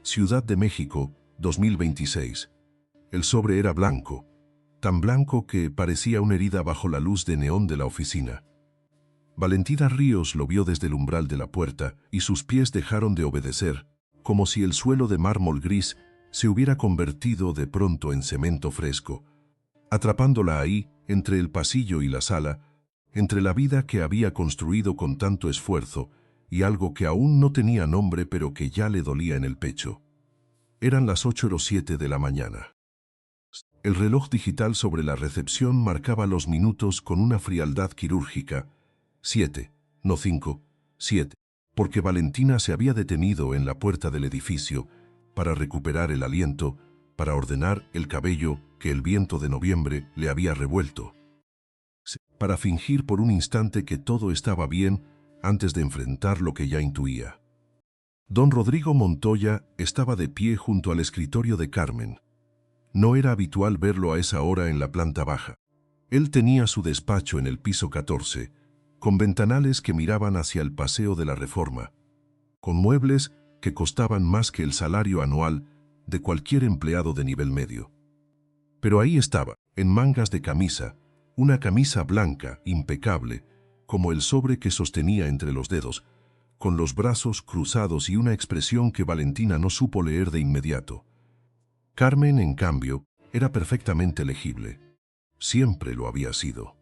Ciudad de México, 2026. El sobre era blanco, tan blanco que parecía una herida bajo la luz de neón de la oficina. Valentina Ríos lo vio desde el umbral de la puerta y sus pies dejaron de obedecer, como si el suelo de mármol gris se hubiera convertido de pronto en cemento fresco, atrapándola ahí, entre el pasillo y la sala, entre la vida que había construido con tanto esfuerzo y algo que aún no tenía nombre pero que ya le dolía en el pecho. Eran las 8:07 de la mañana. El reloj digital sobre la recepción marcaba los minutos con una frialdad quirúrgica. 7, no 5, 7, porque Valentina se había detenido en la puerta del edificio para recuperar el aliento, para ordenar el cabello que el viento de noviembre le había revuelto, para fingir por un instante que todo estaba bien antes de enfrentar lo que ya intuía. Don Rodrigo Montoya estaba de pie junto al escritorio de Carmen. No era habitual verlo a esa hora en la planta baja. Él tenía su despacho en el piso 14, con ventanales que miraban hacia el Paseo de la Reforma, con muebles que costaban más que el salario anual de cualquier empleado de nivel medio. Pero ahí estaba, en mangas de camisa, una camisa blanca, impecable, como el sobre que sostenía entre los dedos, con los brazos cruzados y una expresión que Valentina no supo leer de inmediato. Carmen, en cambio, era perfectamente legible. Siempre lo había sido.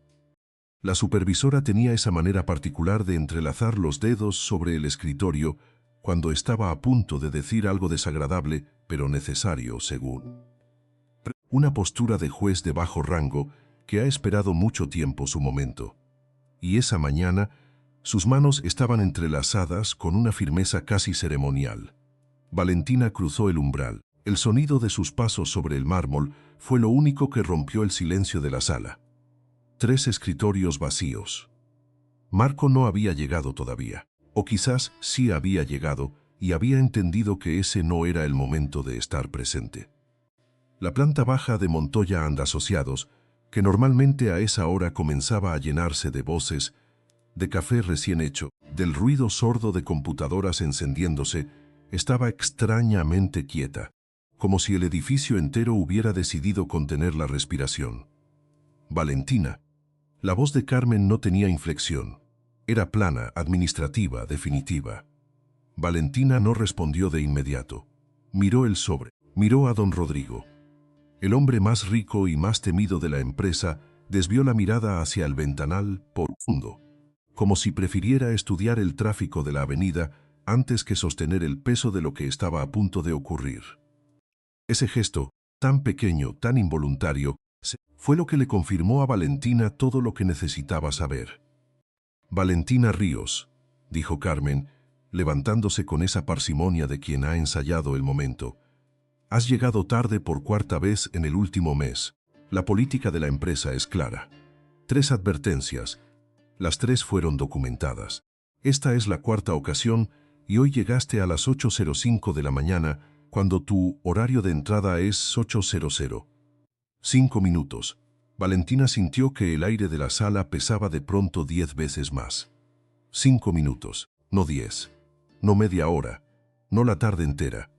La supervisora tenía esa manera particular de entrelazar los dedos sobre el escritorio cuando estaba a punto de decir algo desagradable, pero necesario, según. Una postura de juez de bajo rango que ha esperado mucho tiempo su momento. Y esa mañana, sus manos estaban entrelazadas con una firmeza casi ceremonial. Valentina cruzó el umbral. El sonido de sus pasos sobre el mármol fue lo único que rompió el silencio de la sala. 3 escritorios vacíos. Marco no había llegado todavía, o quizás sí había llegado y había entendido que ese no era el momento de estar presente. La planta baja de Montoya and Asociados, que normalmente a esa hora comenzaba a llenarse de voces, de café recién hecho, del ruido sordo de computadoras encendiéndose, estaba extrañamente quieta, como si el edificio entero hubiera decidido contener la respiración. Valentina. La voz de Carmen no tenía inflexión. Era plana, administrativa, definitiva. Valentina no respondió de inmediato. Miró el sobre, miró a don Rodrigo. El hombre más rico y más temido de la empresa desvió la mirada hacia el ventanal profundo, como si prefiriera estudiar el tráfico de la avenida antes que sostener el peso de lo que estaba a punto de ocurrir. Ese gesto, tan pequeño, tan involuntario, fue lo que le confirmó a Valentina todo lo que necesitaba saber. Valentina Ríos, dijo Carmen, levantándose con esa parsimonia de quien ha ensayado el momento. Has llegado tarde por 4ª vez en el último mes. La política de la empresa es clara. 3 advertencias. Las 3 fueron documentadas. Esta es la 4ª ocasión y hoy llegaste a las 8:05 de la mañana cuando tu horario de entrada es 8:00. 5 minutos. Valentina sintió que el aire de la sala pesaba de pronto 10 veces más. 5 minutos, no 10. No media hora, no la tarde entera.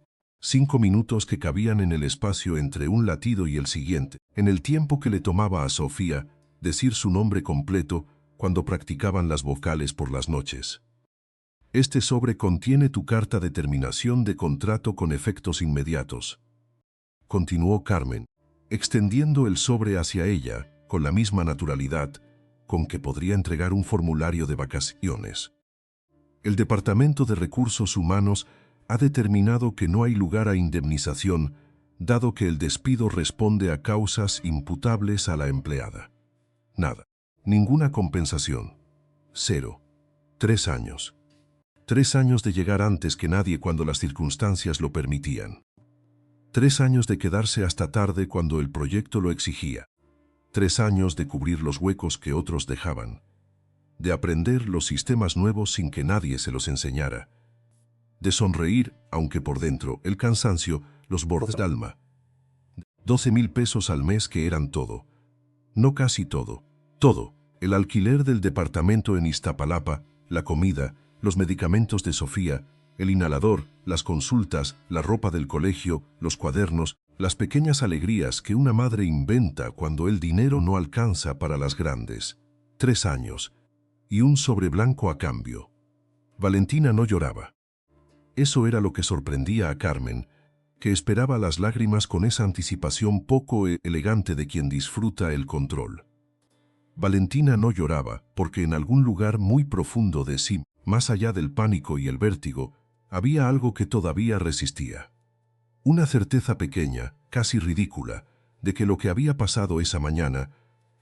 5 minutos que cabían en el espacio entre un latido y el siguiente, en el tiempo que le tomaba a Sofía decir su nombre completo cuando practicaban las vocales por las noches. Este sobre contiene tu carta de terminación de contrato con efectos inmediatos. Continuó Carmen, extendiendo el sobre hacia ella con la misma naturalidad con que podría entregar un formulario de vacaciones. El Departamento de Recursos Humanos ha determinado que no hay lugar a indemnización, dado que el despido responde a causas imputables a la empleada. Nada. Ninguna compensación. 0. 3 años. 3 años de llegar antes que nadie cuando las circunstancias lo permitían. 3 años de quedarse hasta tarde cuando el proyecto lo exigía. 3 años de cubrir los huecos que otros dejaban. De aprender los sistemas nuevos sin que nadie se los enseñara. De sonreír, aunque por dentro, el cansancio, los bordes del alma. 12,000 pesos al mes que eran todo. No casi todo. Todo. El alquiler del departamento en Iztapalapa, la comida, los medicamentos de Sofía, El inhalador, las consultas, la ropa del colegio, los cuadernos, las pequeñas alegrías que una madre inventa cuando el dinero no alcanza para las grandes. 3 años. Y un sobre blanco a cambio. Valentina no lloraba. Eso era lo que sorprendía a Carmen, que esperaba las lágrimas con esa anticipación poco elegante de quien disfruta el control. Valentina no lloraba porque en algún lugar muy profundo de sí, más allá del pánico y el vértigo, había algo que todavía resistía. Una certeza pequeña, casi ridícula, de que lo que había pasado esa mañana,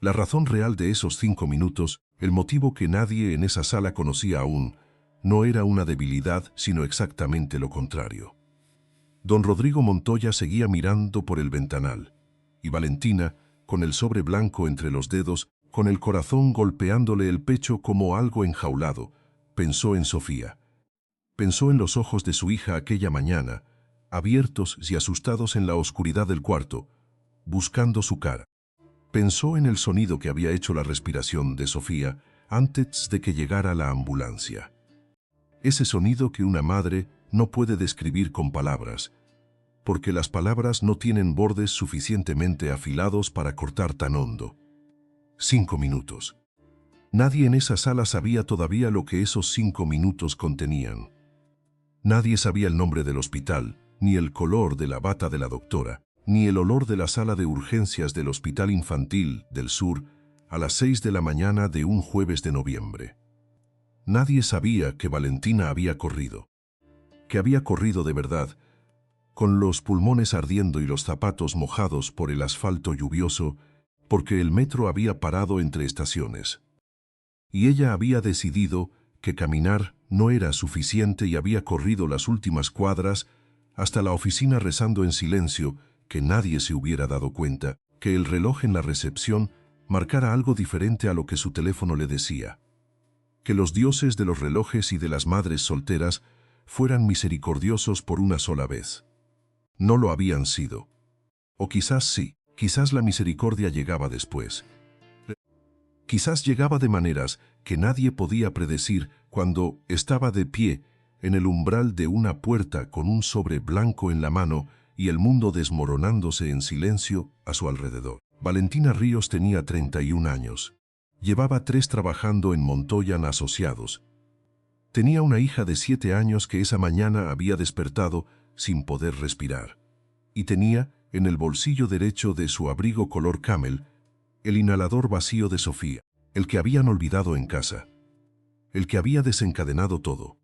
la razón real de esos 5 minutos, el motivo que nadie en esa sala conocía aún, no era una debilidad, sino exactamente lo contrario. Don Rodrigo Montoya seguía mirando por el ventanal, y Valentina, con el sobre blanco entre los dedos, con el corazón golpeándole el pecho como algo enjaulado, pensó en Sofía. Pensó en los ojos de su hija aquella mañana, abiertos y asustados en la oscuridad del cuarto, buscando su cara. Pensó en el sonido que había hecho la respiración de Sofía antes de que llegara la ambulancia. Ese sonido que una madre no puede describir con palabras, porque las palabras no tienen bordes suficientemente afilados para cortar tan hondo. 5 minutos. Nadie en esa sala sabía todavía lo que esos 5 minutos contenían. Nadie sabía el nombre del hospital, ni el color de la bata de la doctora, ni el olor de la sala de urgencias del Hospital Infantil del Sur a las 6 de la mañana de un jueves de noviembre. Nadie sabía que Valentina había corrido. Que había corrido de verdad, con los pulmones ardiendo y los zapatos mojados por el asfalto lluvioso, porque el metro había parado entre estaciones. Y ella había decidido que caminar no era suficiente y había corrido las últimas cuadras hasta la oficina rezando en silencio que nadie se hubiera dado cuenta, que el reloj en la recepción marcara algo diferente a lo que su teléfono le decía. Que los dioses de los relojes y de las madres solteras fueran misericordiosos por una sola vez. No lo habían sido. O quizás sí, quizás la misericordia llegaba después. Quizás llegaba de maneras que nadie podía predecir cuando estaba de pie en el umbral de una puerta con un sobre blanco en la mano y el mundo desmoronándose en silencio a su alrededor. Valentina Ríos tenía 31 años. Llevaba 3 trabajando en Montoya Asociados. Tenía una hija de 7 años que esa mañana había despertado sin poder respirar. Y tenía, en el bolsillo derecho de su abrigo color camel, el inhalador vacío de Sofía, el que habían olvidado en casa, el que había desencadenado todo.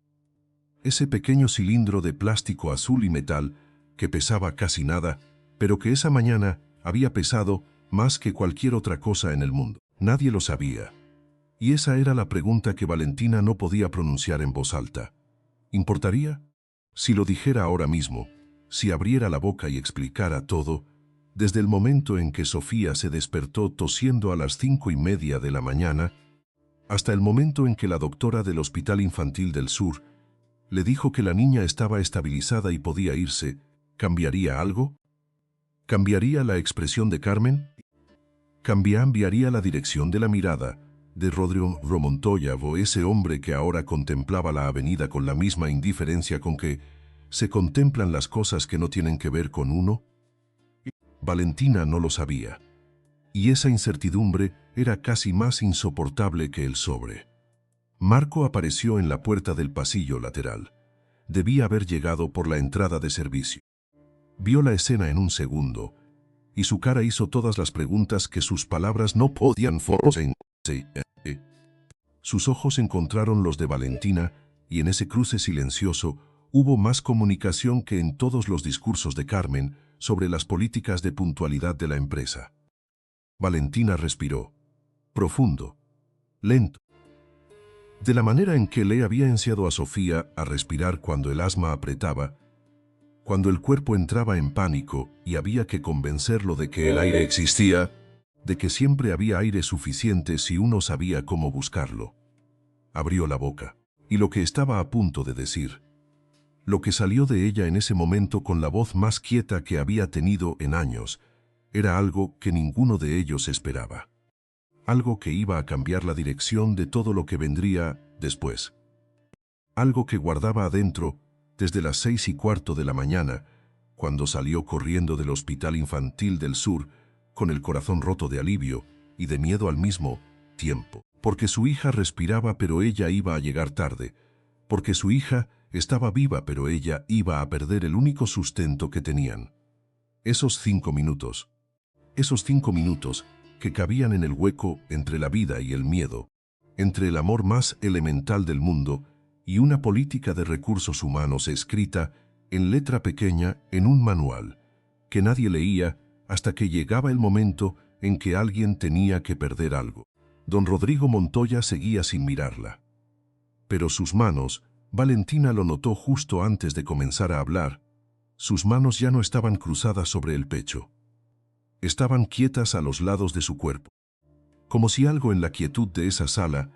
Ese pequeño cilindro de plástico azul y metal que pesaba casi nada, pero que esa mañana había pesado más que cualquier otra cosa en el mundo. Nadie lo sabía. Y esa era la pregunta que Valentina no podía pronunciar en voz alta. ¿Importaría? Si lo dijera ahora mismo, si abriera la boca y explicara todo, desde el momento en que Sofía se despertó tosiendo a las 5:30 de la mañana, hasta el momento en que la doctora del Hospital Infantil del Sur le dijo que la niña estaba estabilizada y podía irse, ¿cambiaría algo? ¿Cambiaría la expresión de Carmen? ¿Cambiaría la dirección de la mirada de Rodrigo Montoya o ese hombre que ahora contemplaba la avenida con la misma indiferencia con que se contemplan las cosas que no tienen que ver con uno? Valentina no lo sabía. Y esa incertidumbre era casi más insoportable que el sobre. Marco apareció en la puerta del pasillo lateral. Debía haber llegado por la entrada de servicio. Vio la escena en un segundo, y su cara hizo todas las preguntas que sus palabras no podían formular. Sus ojos encontraron los de Valentina, y en ese cruce silencioso hubo más comunicación que en todos los discursos de Carmen sobre las políticas de puntualidad de la empresa. Valentina respiró, profundo, lento, de la manera en que le había enseñado a Sofía a respirar cuando el asma apretaba, cuando el cuerpo entraba en pánico y había que convencerlo de que el aire existía, de que siempre había aire suficiente si uno sabía cómo buscarlo. Abrió la boca, y lo que estaba a punto de decir, lo que salió de ella en ese momento con la voz más quieta que había tenido en años, era algo que ninguno de ellos esperaba. Algo que iba a cambiar la dirección de todo lo que vendría después. Algo que guardaba adentro desde las 6:15 de la mañana, cuando salió corriendo del Hospital Infantil del Sur, con el corazón roto de alivio y de miedo al mismo tiempo, porque su hija respiraba pero ella iba a llegar tarde, porque su hija estaba viva pero ella iba a perder el único sustento que tenían. Esos 5 minutos que cabían en el hueco entre la vida y el miedo, entre el amor más elemental del mundo y una política de recursos humanos escrita en letra pequeña en un manual, que nadie leía hasta que llegaba el momento en que alguien tenía que perder algo. Don Rodrigo Montoya seguía sin mirarla. Pero sus manos, Valentina lo notó justo antes de comenzar a hablar, sus manos ya no estaban cruzadas sobre el pecho. Estaban quietas a los lados de su cuerpo. Como si algo en la quietud de esa sala,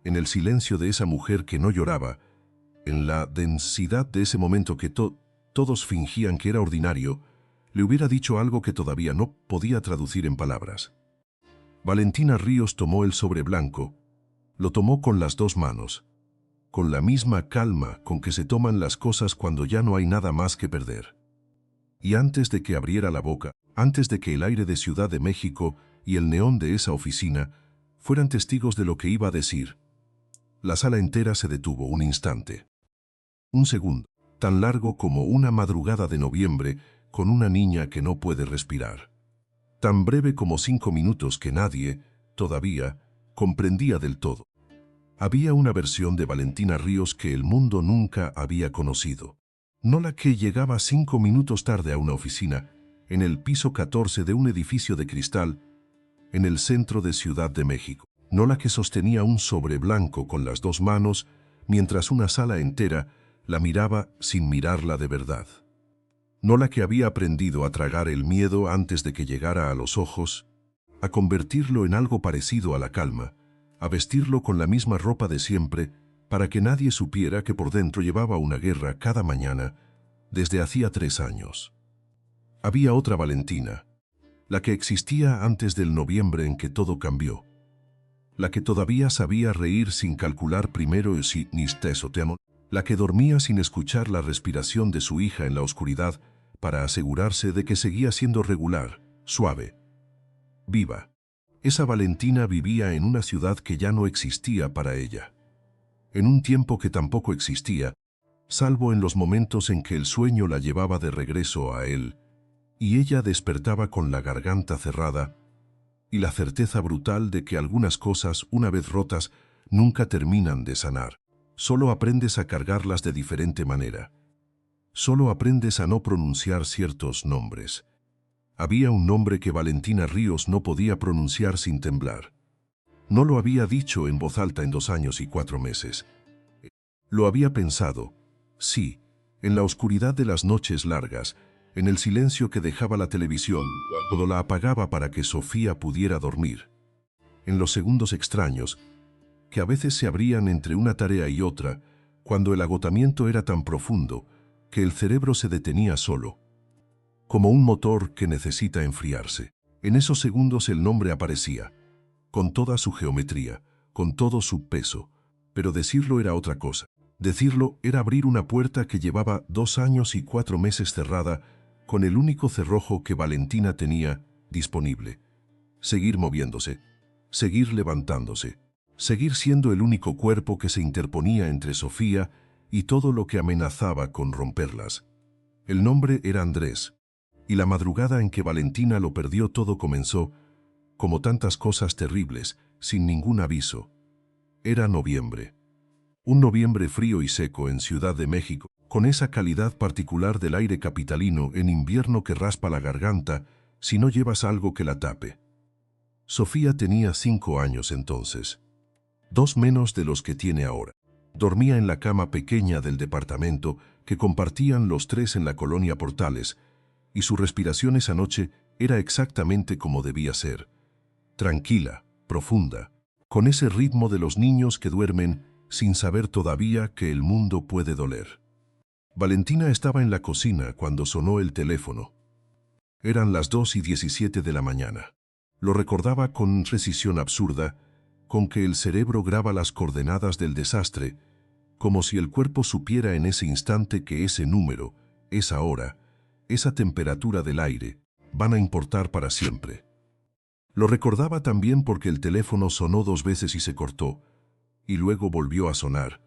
en el silencio de esa mujer que no lloraba, en la densidad de ese momento que todos fingían que era ordinario, le hubiera dicho algo que todavía no podía traducir en palabras. Valentina Ríos tomó el sobre blanco, lo tomó con las 2 manos, con la misma calma con que se toman las cosas cuando ya no hay nada más que perder. Y antes de que abriera la boca, antes de que el aire de Ciudad de México y el neón de esa oficina fueran testigos de lo que iba a decir, la sala entera se detuvo un instante. Un segundo, tan largo como una madrugada de noviembre con una niña que no puede respirar. Tan breve como 5 minutos que nadie, todavía, comprendía del todo. Había una versión de Valentina Ríos que el mundo nunca había conocido. No la que llegaba 5 minutos tarde a una oficina, en el piso 14 de un edificio de cristal, en el centro de Ciudad de México. No la que sostenía un sobre blanco con las 2 manos, mientras una sala entera la miraba sin mirarla de verdad. No la que había aprendido a tragar el miedo antes de que llegara a los ojos, a convertirlo en algo parecido a la calma, a vestirlo con la misma ropa de siempre para que nadie supiera que por dentro llevaba una guerra cada mañana desde hacía 3 años. Había otra Valentina, la que existía antes del noviembre en que todo cambió, la que todavía sabía reír sin calcular primero si o temor, la que dormía sin escuchar la respiración de su hija en la oscuridad para asegurarse de que seguía siendo regular, suave, viva. Esa Valentina vivía en una ciudad que ya no existía para ella, en un tiempo que tampoco existía, salvo en los momentos en que el sueño la llevaba de regreso a él, y ella despertaba con la garganta cerrada y la certeza brutal de que algunas cosas, una vez rotas, nunca terminan de sanar. Solo aprendes a cargarlas de diferente manera. Solo aprendes a no pronunciar ciertos nombres. Había un nombre que Valentina Ríos no podía pronunciar sin temblar. No lo había dicho en voz alta en 2 años y 4 meses. Lo había pensado, sí, en la oscuridad de las noches largas, en el silencio que dejaba la televisión cuando la apagaba para que Sofía pudiera dormir. En los segundos extraños, que a veces se abrían entre una tarea y otra, cuando el agotamiento era tan profundo que el cerebro se detenía solo, como un motor que necesita enfriarse. En esos segundos el nombre aparecía, con toda su geometría, con todo su peso, pero decirlo era otra cosa. Decirlo era abrir una puerta que llevaba 2 años y 4 meses cerrada, con el único cerrojo que Valentina tenía disponible. Seguir moviéndose, seguir levantándose, seguir siendo el único cuerpo que se interponía entre Sofía y todo lo que amenazaba con romperlas. El nombre era Andrés, y la madrugada en que Valentina lo perdió todo comenzó, como tantas cosas terribles, sin ningún aviso. Era noviembre. Un noviembre frío y seco en Ciudad de México, con esa calidad particular del aire capitalino en invierno que raspa la garganta si no llevas algo que la tape. Sofía tenía 5 años entonces, 2 menos de los que tiene ahora. Dormía en la cama pequeña del departamento que compartían los 3 en la colonia Portales, y su respiración esa noche era exactamente como debía ser. Tranquila, profunda, con ese ritmo de los niños que duermen sin saber todavía que el mundo puede doler. Valentina estaba en la cocina cuando sonó el teléfono. Eran las 2:17 de la mañana. Lo recordaba con precisión absurda, con que el cerebro graba las coordenadas del desastre, como si el cuerpo supiera en ese instante que ese número, esa hora, esa temperatura del aire, van a importar para siempre. Lo recordaba también porque el teléfono sonó 2 veces y se cortó, y luego volvió a sonar,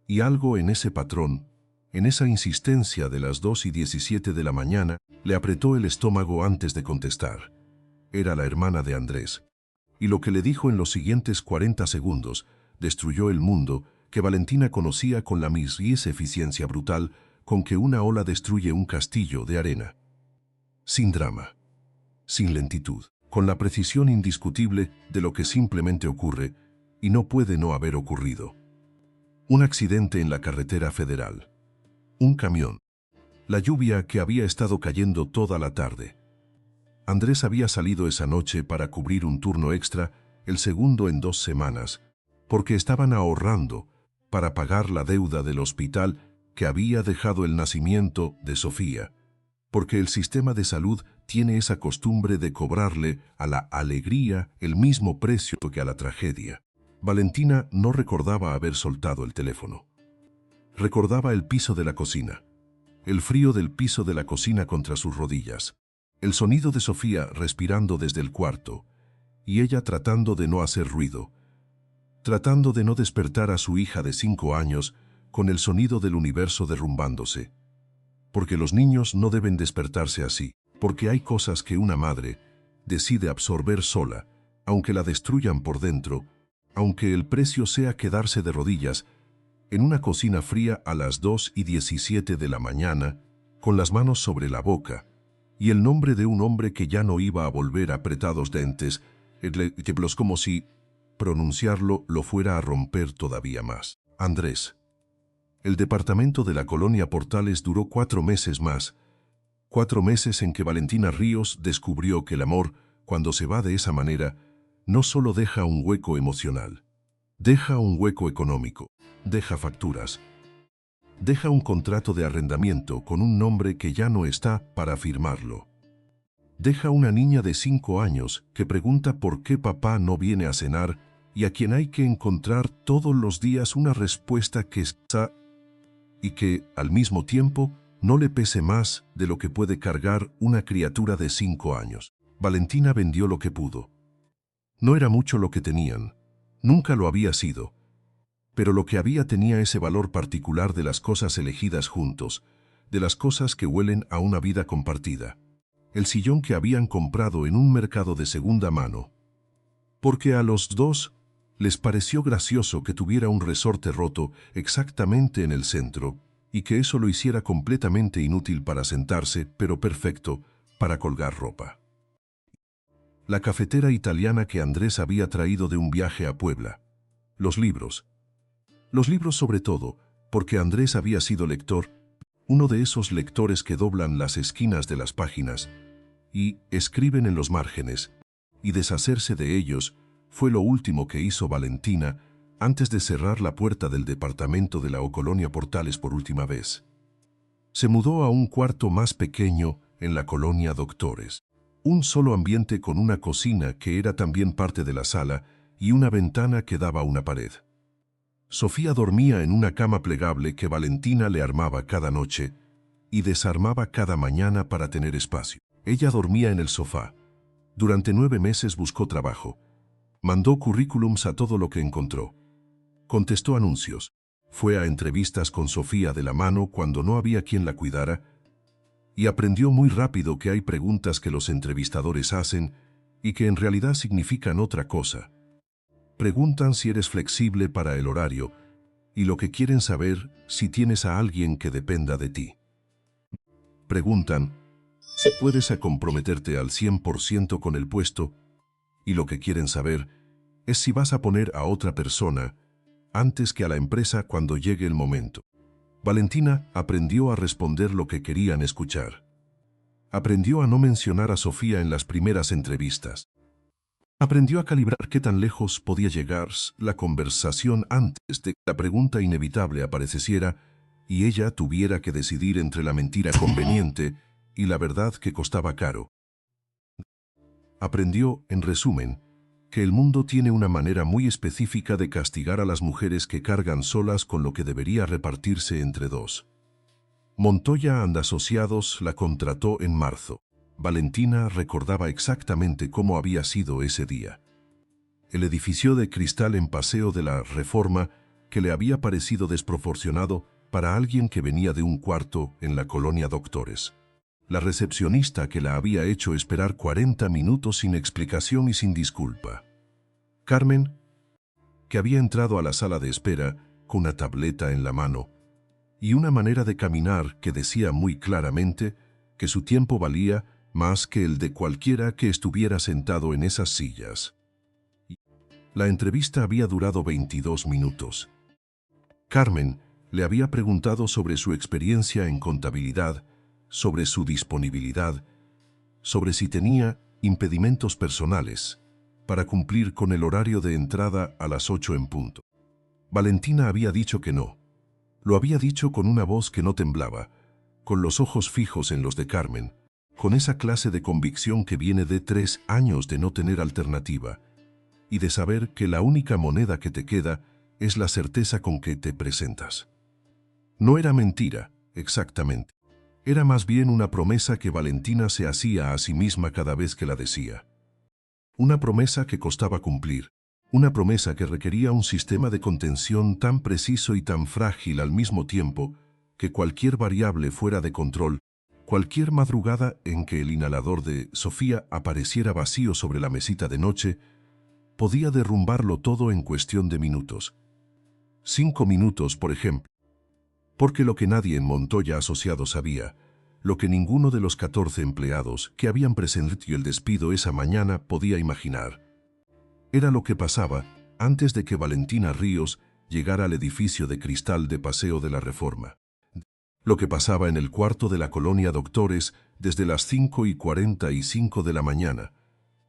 y algo en ese patrón, en esa insistencia de las 2:17 de la mañana, le apretó el estómago antes de contestar. Era la hermana de Andrés. Y lo que le dijo en los siguientes 40 segundos destruyó el mundo que Valentina conocía con la misma eficiencia brutal con que una ola destruye un castillo de arena. Sin drama, sin lentitud, con la precisión indiscutible de lo que simplemente ocurre y no puede no haber ocurrido. Un accidente en la carretera federal. Un camión. La lluvia que había estado cayendo toda la tarde. Andrés había salido esa noche para cubrir un turno extra, el segundo en 2 semanas, porque estaban ahorrando para pagar la deuda del hospital que había dejado el nacimiento de Sofía, porque el sistema de salud tiene esa costumbre de cobrarle a la alegría el mismo precio que a la tragedia. Valentina no recordaba haber soltado el teléfono. Recordaba el piso de la cocina, el frío del piso de la cocina contra sus rodillas, el sonido de Sofía respirando desde el cuarto, y ella tratando de no hacer ruido, tratando de no despertar a su hija de 5 años con el sonido del universo derrumbándose. Porque los niños no deben despertarse así, porque hay cosas que una madre decide absorber sola, aunque la destruyan por dentro, aunque el precio sea quedarse de rodillas en una cocina fría a las 2:17 de la mañana, con las manos sobre la boca, y el nombre de un hombre que ya no iba a volver apretados dentes, como si pronunciarlo lo fuera a romper todavía más. Andrés. El departamento de la colonia Portales duró 4 meses más, 4 meses en que Valentina Ríos descubrió que el amor, cuando se va de esa manera, no solo deja un hueco emocional, deja un hueco económico, deja facturas, deja un contrato de arrendamiento con un nombre que ya no está para firmarlo. Deja una niña de 5 años que pregunta por qué papá no viene a cenar y a quien hay que encontrar todos los días una respuesta que está y que, al mismo tiempo, no le pese más de lo que puede cargar una criatura de 5 años. Valentina vendió lo que pudo. No era mucho lo que tenían, nunca lo había sido, pero lo que había tenía ese valor particular de las cosas elegidas juntos, de las cosas que huelen a una vida compartida. El sillón que habían comprado en un mercado de segunda mano. Porque a los dos les pareció gracioso que tuviera un resorte roto exactamente en el centro y que eso lo hiciera completamente inútil para sentarse, pero perfecto para colgar ropa. La cafetera italiana que Andrés había traído de un viaje a Puebla. Los libros. Los libros sobre todo, porque Andrés había sido lector, uno de esos lectores que doblan las esquinas de las páginas y escriben en los márgenes, y deshacerse de ellos fue lo último que hizo Valentina antes de cerrar la puerta del departamento de la colonia Portales por última vez. Se mudó a un cuarto más pequeño en la colonia Doctores. Un solo ambiente con una cocina que era también parte de la sala y una ventana que daba a una pared. Sofía dormía en una cama plegable que Valentina le armaba cada noche y desarmaba cada mañana para tener espacio. Ella dormía en el sofá. Durante 9 meses buscó trabajo. Mandó currículums a todo lo que encontró. Contestó anuncios. Fue a entrevistas con Sofía de la mano cuando no había quien la cuidara y aprendió muy rápido que hay preguntas que los entrevistadores hacen y que en realidad significan otra cosa. Preguntan si eres flexible para el horario y lo que quieren saber si tienes a alguien que dependa de ti. Preguntan si puedes comprometerte al 100% con el puesto y lo que quieren saber es si vas a poner a otra persona antes que a la empresa cuando llegue el momento. Valentina aprendió a responder lo que querían escuchar. Aprendió a no mencionar a Sofía en las primeras entrevistas. Aprendió a calibrar qué tan lejos podía llegar la conversación antes de que la pregunta inevitable apareciera y ella tuviera que decidir entre la mentira conveniente y la verdad que costaba caro. Aprendió, en resumen, que el mundo tiene una manera muy específica de castigar a las mujeres que cargan solas con lo que debería repartirse entre dos. Montoya and Asociados la contrató en marzo. Valentina recordaba exactamente cómo había sido ese día. El edificio de cristal en Paseo de la Reforma, que le había parecido desproporcionado para alguien que venía de un cuarto en la colonia Doctores. La recepcionista que la había hecho esperar 40 minutos sin explicación y sin disculpa. Carmen, que había entrado a la sala de espera con una tableta en la mano y una manera de caminar que decía muy claramente que su tiempo valía más que el de cualquiera que estuviera sentado en esas sillas. La entrevista había durado 22 minutos. Carmen le había preguntado sobre su experiencia en contabilidad, sobre su disponibilidad, sobre si tenía impedimentos personales para cumplir con el horario de entrada a las 8 en punto. Valentina había dicho que no. Lo había dicho con una voz que no temblaba, con los ojos fijos en los de Carmen, con esa clase de convicción que viene de 3 años de no tener alternativa y de saber que la única moneda que te queda es la certeza con que te presentas. No era mentira, exactamente. Era más bien una promesa que Valentina se hacía a sí misma cada vez que la decía. Una promesa que costaba cumplir. Una promesa que requería un sistema de contención tan preciso y tan frágil al mismo tiempo que cualquier variable fuera de control, cualquier madrugada en que el inhalador de Sofía apareciera vacío sobre la mesita de noche, podía derrumbarlo todo en cuestión de minutos. 5 minutos, por ejemplo. Porque lo que nadie en Montoya Asociados sabía, lo que ninguno de los 14 empleados que habían presentado el despido esa mañana podía imaginar, era lo que pasaba antes de que Valentina Ríos llegara al edificio de cristal de Paseo de la Reforma. Lo que pasaba en el cuarto de la colonia Doctores desde las 5:45 de la mañana,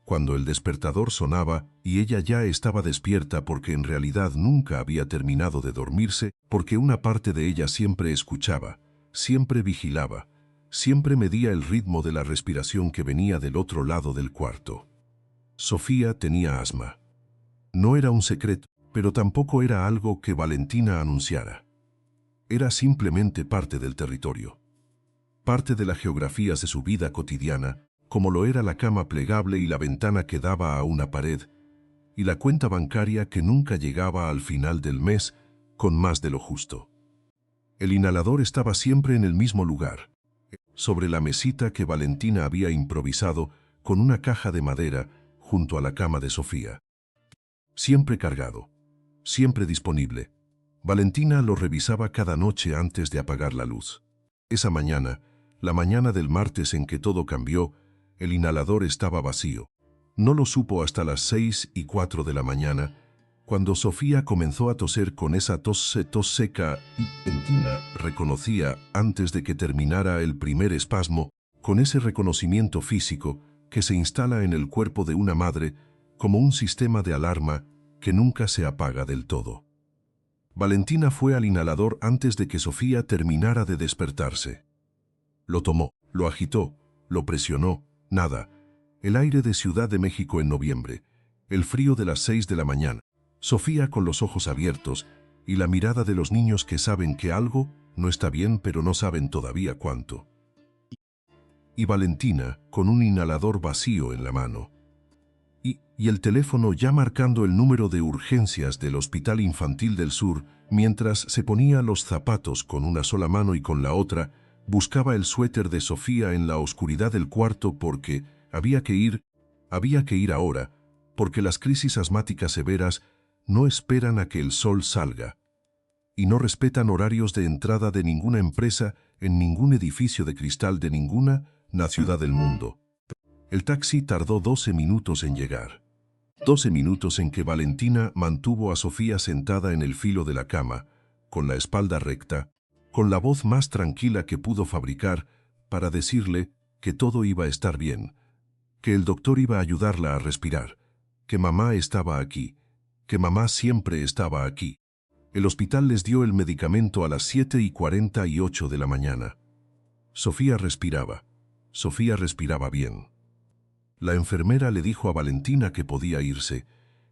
cuando el despertador sonaba y ella ya estaba despierta porque en realidad nunca había terminado de dormirse, porque una parte de ella siempre escuchaba, siempre vigilaba, siempre medía el ritmo de la respiración que venía del otro lado del cuarto. Sofía tenía asma. No era un secreto, pero tampoco era algo que Valentina anunciara. Era simplemente parte del territorio. Parte de la geografía de su vida cotidiana, como lo era la cama plegable y la ventana que daba a una pared, y la cuenta bancaria que nunca llegaba al final del mes con más de lo justo. El inhalador estaba siempre en el mismo lugar, sobre la mesita que Valentina había improvisado con una caja de madera junto a la cama de Sofía. Siempre cargado, siempre disponible. Valentina lo revisaba cada noche antes de apagar la luz. Esa mañana, la mañana del martes en que todo cambió, el inhalador estaba vacío. No lo supo hasta las 6:04 de la mañana, cuando Sofía comenzó a toser con esa tos seca y Valentina reconocía, antes de que terminara el primer espasmo, con ese reconocimiento físico que se instala en el cuerpo de una madre como un sistema de alarma que nunca se apaga del todo. Valentina fue al inhalador antes de que Sofía terminara de despertarse. Lo tomó, lo agitó, lo presionó, nada. El aire de Ciudad de México en noviembre, el frío de las 6 de la mañana. Sofía con los ojos abiertos y la mirada de los niños que saben que algo no está bien pero no saben todavía cuánto. Y Valentina con un inhalador vacío en la mano. Y el teléfono ya marcando el número de urgencias del Hospital Infantil del Sur, mientras se ponía los zapatos con una sola mano y con la otra, buscaba el suéter de Sofía en la oscuridad del cuarto porque había que ir ahora, porque las crisis asmáticas severas no esperan a que el sol salga y no respetan horarios de entrada de ninguna empresa en ningún edificio de cristal de ninguna ciudad del mundo. El taxi tardó 12 minutos en llegar. 12 minutos en que Valentina mantuvo a Sofía sentada en el filo de la cama, con la espalda recta, con la voz más tranquila que pudo fabricar para decirle que todo iba a estar bien, que el doctor iba a ayudarla a respirar, que mamá estaba aquí, que mamá siempre estaba aquí. El hospital les dio el medicamento a las 7:48 de la mañana. Sofía respiraba bien. La enfermera le dijo a Valentina que podía irse,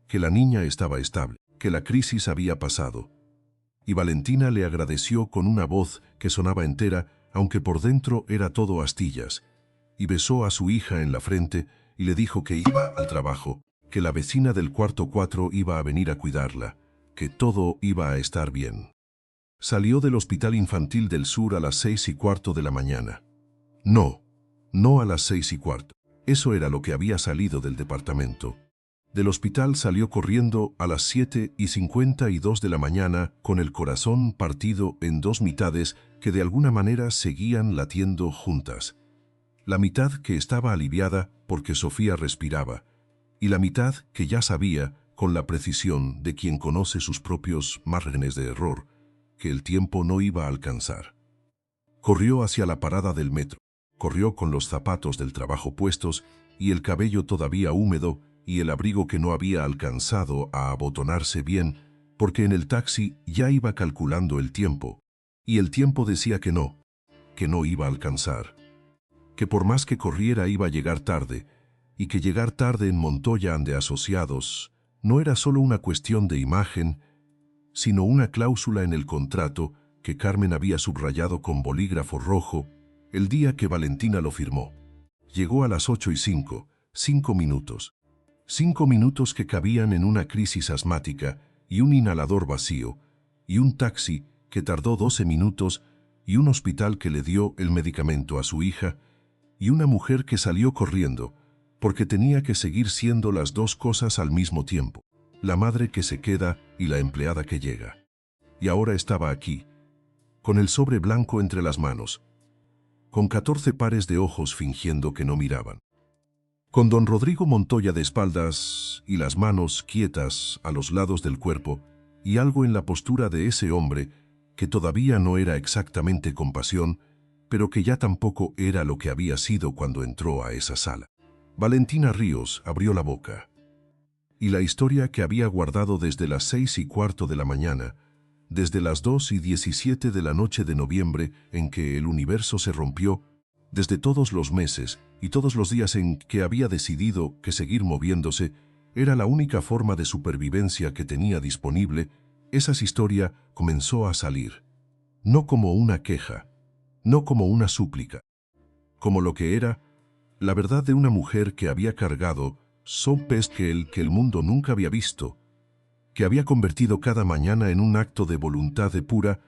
que la niña estaba estable, que la crisis había pasado. Y Valentina le agradeció con una voz que sonaba entera, aunque por dentro era todo astillas, y besó a su hija en la frente y le dijo que iba al trabajo, que la vecina del cuarto 4 iba a venir a cuidarla, que todo iba a estar bien. Salió del Hospital Infantil del Sur a las 6:15 de la mañana. No a las 6:15. Eso era lo que había salido del departamento. Del hospital salió corriendo a las 7:52 de la mañana con el corazón partido en dos mitades que de alguna manera seguían latiendo juntas. La mitad que estaba aliviada porque Sofía respiraba, y la mitad que ya sabía, con la precisión de quien conoce sus propios márgenes de error, que el tiempo no iba a alcanzar. Corrió hacia la parada del metro. Corrió con los zapatos del trabajo puestos y el cabello todavía húmedo y el abrigo que no había alcanzado a abotonarse bien, porque en el taxi ya iba calculando el tiempo, y el tiempo decía que no iba a alcanzar, que por más que corriera iba a llegar tarde, y que llegar tarde en Montoya ande Asociados no era solo una cuestión de imagen, sino una cláusula en el contrato que Carmen había subrayado con bolígrafo rojo el día que Valentina lo firmó. Llegó a las 8:05, 5 minutos. 5 minutos que cabían en una crisis asmática y un inhalador vacío, y un taxi que tardó 12 minutos, y un hospital que le dio el medicamento a su hija, y una mujer que salió corriendo, porque tenía que seguir siendo las dos cosas al mismo tiempo, la madre que se queda y la empleada que llega. Y ahora estaba aquí, con el sobre blanco entre las manos, con 14 pares de ojos fingiendo que no miraban. Con don Rodrigo Montoya de espaldas y las manos quietas a los lados del cuerpo, y algo en la postura de ese hombre que todavía no era exactamente compasión, pero que ya tampoco era lo que había sido cuando entró a esa sala. Valentina Ríos abrió la boca. Y la historia que había guardado desde las 6:15 de la mañana, desde las 2:17 de la noche de noviembre en que el universo se rompió, desde todos los meses y todos los días en que había decidido que seguir moviéndose era la única forma de supervivencia que tenía disponible, esa historia comenzó a salir. No como una queja, no como una súplica, como lo que era la verdad de una mujer que había cargado sopes que el mundo nunca había visto, que había convertido cada mañana en un acto de voluntad de pura,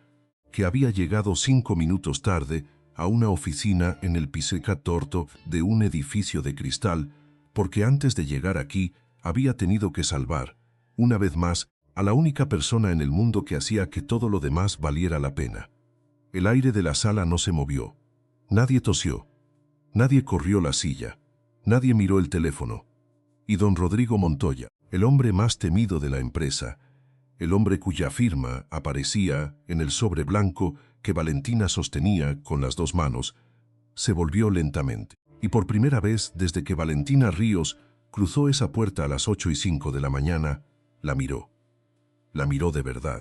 que había llegado 5 minutos tarde a una oficina en el piso 14 de un edificio de cristal, porque antes de llegar aquí había tenido que salvar, una vez más, a la única persona en el mundo que hacía que todo lo demás valiera la pena. El aire de la sala no se movió. Nadie tosió. Nadie corrió la silla. Nadie miró el teléfono. Y don Rodrigo Montoya, el hombre más temido de la empresa, el hombre cuya firma aparecía en el sobre blanco que Valentina sostenía con las dos manos, se volvió lentamente. Y por primera vez desde que Valentina Ríos cruzó esa puerta a las 8:05 de la mañana, la miró. La miró de verdad.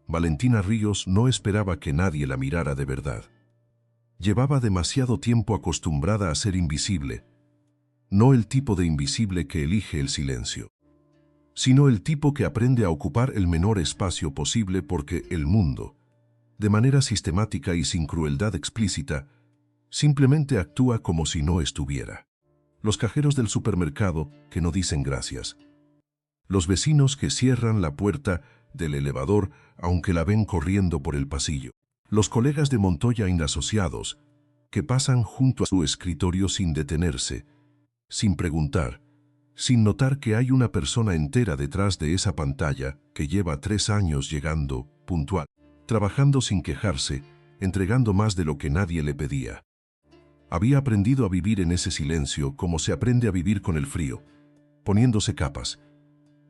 Valentina Ríos no esperaba que nadie la mirara de verdad. Llevaba demasiado tiempo acostumbrada a ser invisible, no el tipo de invisible que elige el silencio, sino el tipo que aprende a ocupar el menor espacio posible porque el mundo, de manera sistemática y sin crueldad explícita, simplemente actúa como si no estuviera. Los cajeros del supermercado que no dicen gracias. Los vecinos que cierran la puerta del elevador aunque la ven corriendo por el pasillo. Los colegas de Montoya Asociados que pasan junto a su escritorio sin detenerse, sin preguntar, sin notar que hay una persona entera detrás de esa pantalla que lleva 3 años llegando, puntual, trabajando sin quejarse, entregando más de lo que nadie le pedía. Había aprendido a vivir en ese silencio como se aprende a vivir con el frío, poniéndose capas.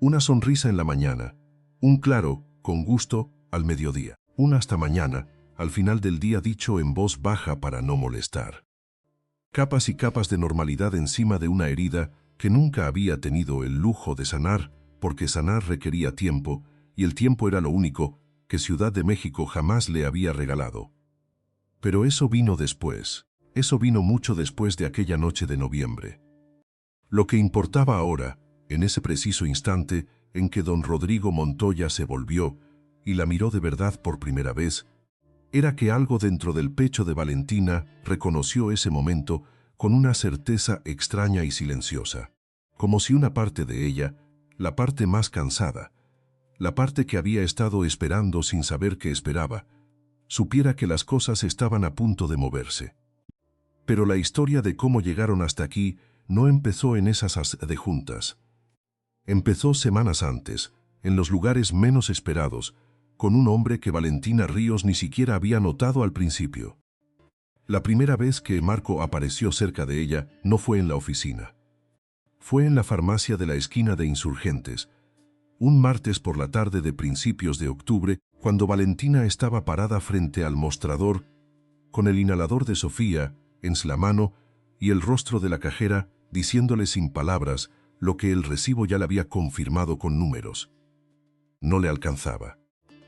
Una sonrisa en la mañana, un claro, con gusto, al mediodía, un hasta mañana, al final del día dicho en voz baja para no molestar. Capas y capas de normalidad encima de una herida que nunca había tenido el lujo de sanar, porque sanar requería tiempo, y el tiempo era lo único que Ciudad de México jamás le había regalado. Pero eso vino después, eso vino mucho después de aquella noche de noviembre. Lo que importaba ahora, en ese preciso instante en que don Rodrigo Montoya se volvió y la miró de verdad por primera vez, era que algo dentro del pecho de Valentina reconoció ese momento con una certeza extraña y silenciosa, como si una parte de ella, la parte más cansada, la parte que había estado esperando sin saber qué esperaba, supiera que las cosas estaban a punto de moverse. Pero la historia de cómo llegaron hasta aquí no empezó en esas adjuntas. Empezó semanas antes, en los lugares menos esperados, con un hombre que Valentina Ríos ni siquiera había notado al principio. La primera vez que Marco apareció cerca de ella no fue en la oficina. Fue en la farmacia de la esquina de Insurgentes, un martes por la tarde de principios de octubre, cuando Valentina estaba parada frente al mostrador, con el inhalador de Sofía en la mano y el rostro de la cajera diciéndole sin palabras lo que el recibo ya le había confirmado con números. No le alcanzaba.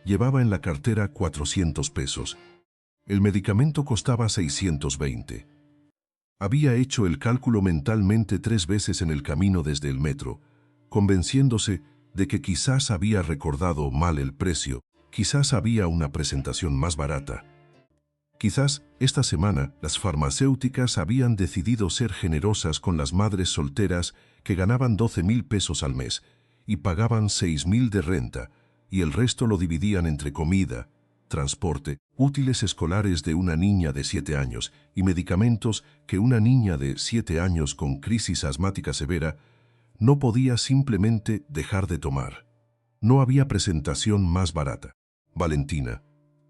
Llevaba en la cartera 400 pesos. El medicamento costaba 620. Había hecho el cálculo mentalmente 3 veces en el camino desde el metro, convenciéndose de que quizás había recordado mal el precio, quizás había una presentación más barata. Quizás esta semana las farmacéuticas habían decidido ser generosas con las madres solteras que ganaban 12.000 pesos al mes y pagaban 6.000 de renta, y el resto lo dividían entre comida, transporte, útiles escolares de una niña de 7 años y medicamentos que una niña de 7 años con crisis asmática severa no podía simplemente dejar de tomar. No había presentación más barata. Valentina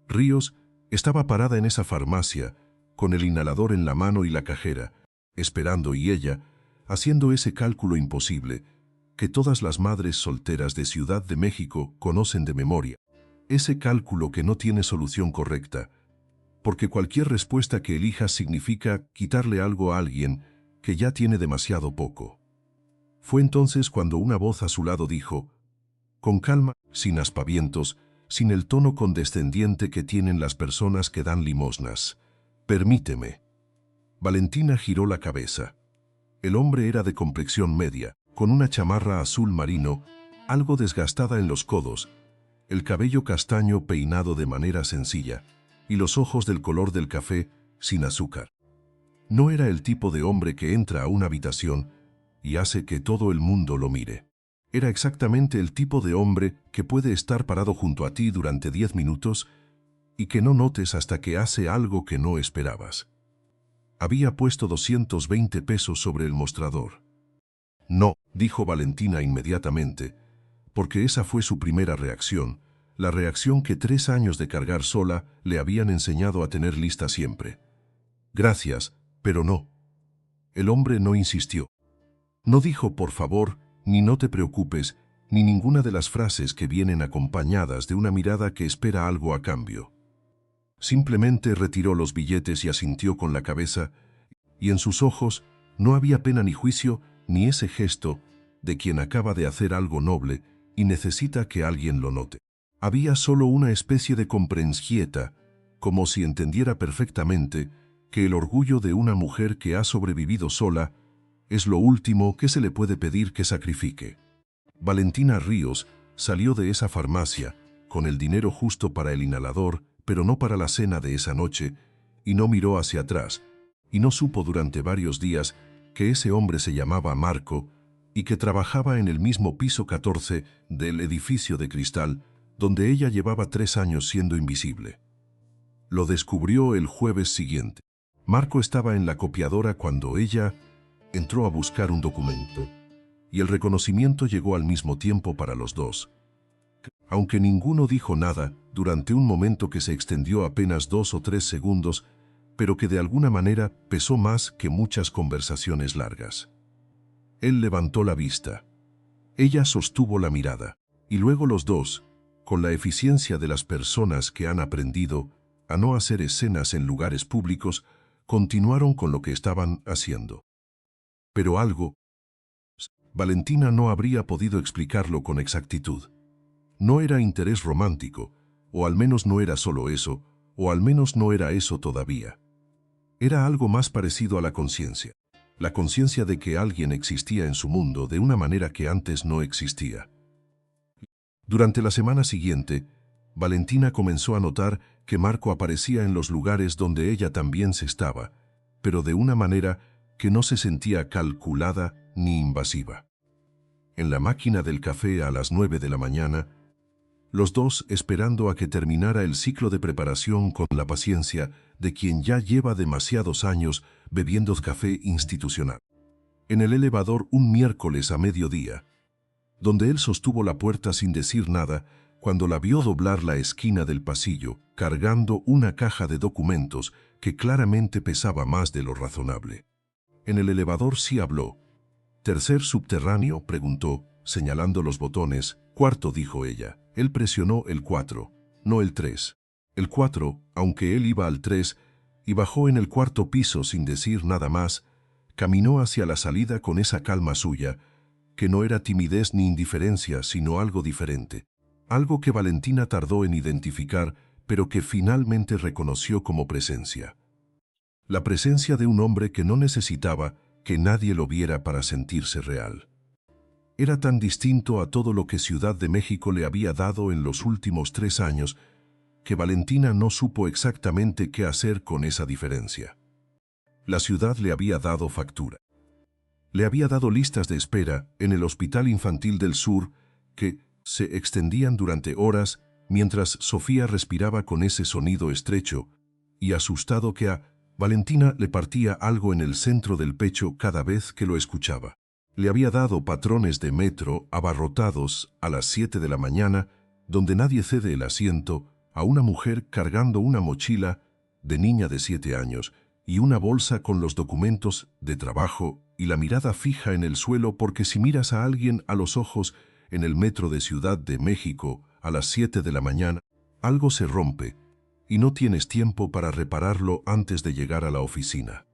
Ríos estaba parada en esa farmacia, con el inhalador en la mano y la cajera, esperando, y ella, haciendo ese cálculo imposible, que todas las madres solteras de Ciudad de México conocen de memoria. Ese cálculo que no tiene solución correcta, porque cualquier respuesta que elijas significa quitarle algo a alguien que ya tiene demasiado poco. Fue entonces cuando una voz a su lado dijo, con calma, sin aspavientos, sin el tono condescendiente que tienen las personas que dan limosnas: permíteme. Valentina giró la cabeza. El hombre era de complexión media, con una chamarra azul marino, algo desgastada en los codos, el cabello castaño peinado de manera sencilla, y los ojos del color del café, sin azúcar. No era el tipo de hombre que entra a una habitación y hace que todo el mundo lo mire. Era exactamente el tipo de hombre que puede estar parado junto a ti durante 10 minutos y que no notes hasta que hace algo que no esperabas. Había puesto 220 pesos sobre el mostrador. No, dijo Valentina inmediatamente, porque esa fue su primera reacción, la reacción que 3 años de cargar sola le habían enseñado a tener lista siempre. Gracias, pero no. El hombre no insistió. No dijo por favor, ni no te preocupes, ni ninguna de las frases que vienen acompañadas de una mirada que espera algo a cambio. Simplemente retiró los billetes y asintió con la cabeza, y en sus ojos no había pena ni juicio, ni ese gesto de quien acaba de hacer algo noble y necesita que alguien lo note. Había solo una especie de comprensión, como si entendiera perfectamente que el orgullo de una mujer que ha sobrevivido sola es lo último que se le puede pedir que sacrifique. Valentina Ríos salió de esa farmacia con el dinero justo para el inhalador, pero no para la cena de esa noche, y no miró hacia atrás, y no supo durante varios días que ese hombre se llamaba Marco y que trabajaba en el mismo piso 14 del edificio de cristal, donde ella llevaba 3 años siendo invisible. Lo descubrió el jueves siguiente. Marco estaba en la copiadora cuando ella entró a buscar un documento, y el reconocimiento llegó al mismo tiempo para los dos. Aunque ninguno dijo nada, durante un momento que se extendió apenas 2 o 3 segundos, pero que de alguna manera pesó más que muchas conversaciones largas. Él levantó la vista. Ella sostuvo la mirada, y luego los dos, con la eficiencia de las personas que han aprendido a no hacer escenas en lugares públicos, continuaron con lo que estaban haciendo. Pero algo, Valentina no habría podido explicarlo con exactitud. No era interés romántico, o al menos no era solo eso, o al menos no era eso todavía. Era algo más parecido a la conciencia. la conciencia de que alguien existía en su mundo de una manera que antes no existía. Durante la semana siguiente, Valentina comenzó a notar que Marco aparecía en los lugares donde ella también se estaba, pero de una manera que no se sentía calculada ni invasiva. En la máquina del café a las 9 de la mañana, los dos esperando a que terminara el ciclo de preparación con la paciencia de quien ya lleva demasiados años bebiendo café institucional. En el elevador un miércoles a mediodía, donde él sostuvo la puerta sin decir nada, cuando la vio doblar la esquina del pasillo, cargando una caja de documentos que claramente pesaba más de lo razonable. En el elevador sí habló. ¿Tercer subterráneo?, preguntó, señalando los botones. Cuarto, dijo ella. Él presionó el 4, no el 3. El 4, aunque él iba al 3, y bajó en el cuarto piso sin decir nada más, caminó hacia la salida con esa calma suya, que no era timidez ni indiferencia, sino algo diferente. Algo que Valentina tardó en identificar, pero que finalmente reconoció como presencia. La presencia de un hombre que no necesitaba que nadie lo viera para sentirse real. Era tan distinto a todo lo que Ciudad de México le había dado en los últimos 3 años, que Valentina no supo exactamente qué hacer con esa diferencia. La ciudad le había dado factura. Le había dado listas de espera en el Hospital Infantil del Sur que se extendían durante horas mientras Sofía respiraba con ese sonido estrecho y asustado que a Valentina le partía algo en el centro del pecho cada vez que lo escuchaba. Le había dado patrones de metro abarrotados a las 7 de la mañana, donde nadie cede el asiento a una mujer cargando una mochila de niña de 7 años y una bolsa con los documentos de trabajo y la mirada fija en el suelo, porque si miras a alguien a los ojos en el metro de Ciudad de México a las 7 de la mañana, algo se rompe y no tienes tiempo para repararlo antes de llegar a la oficina.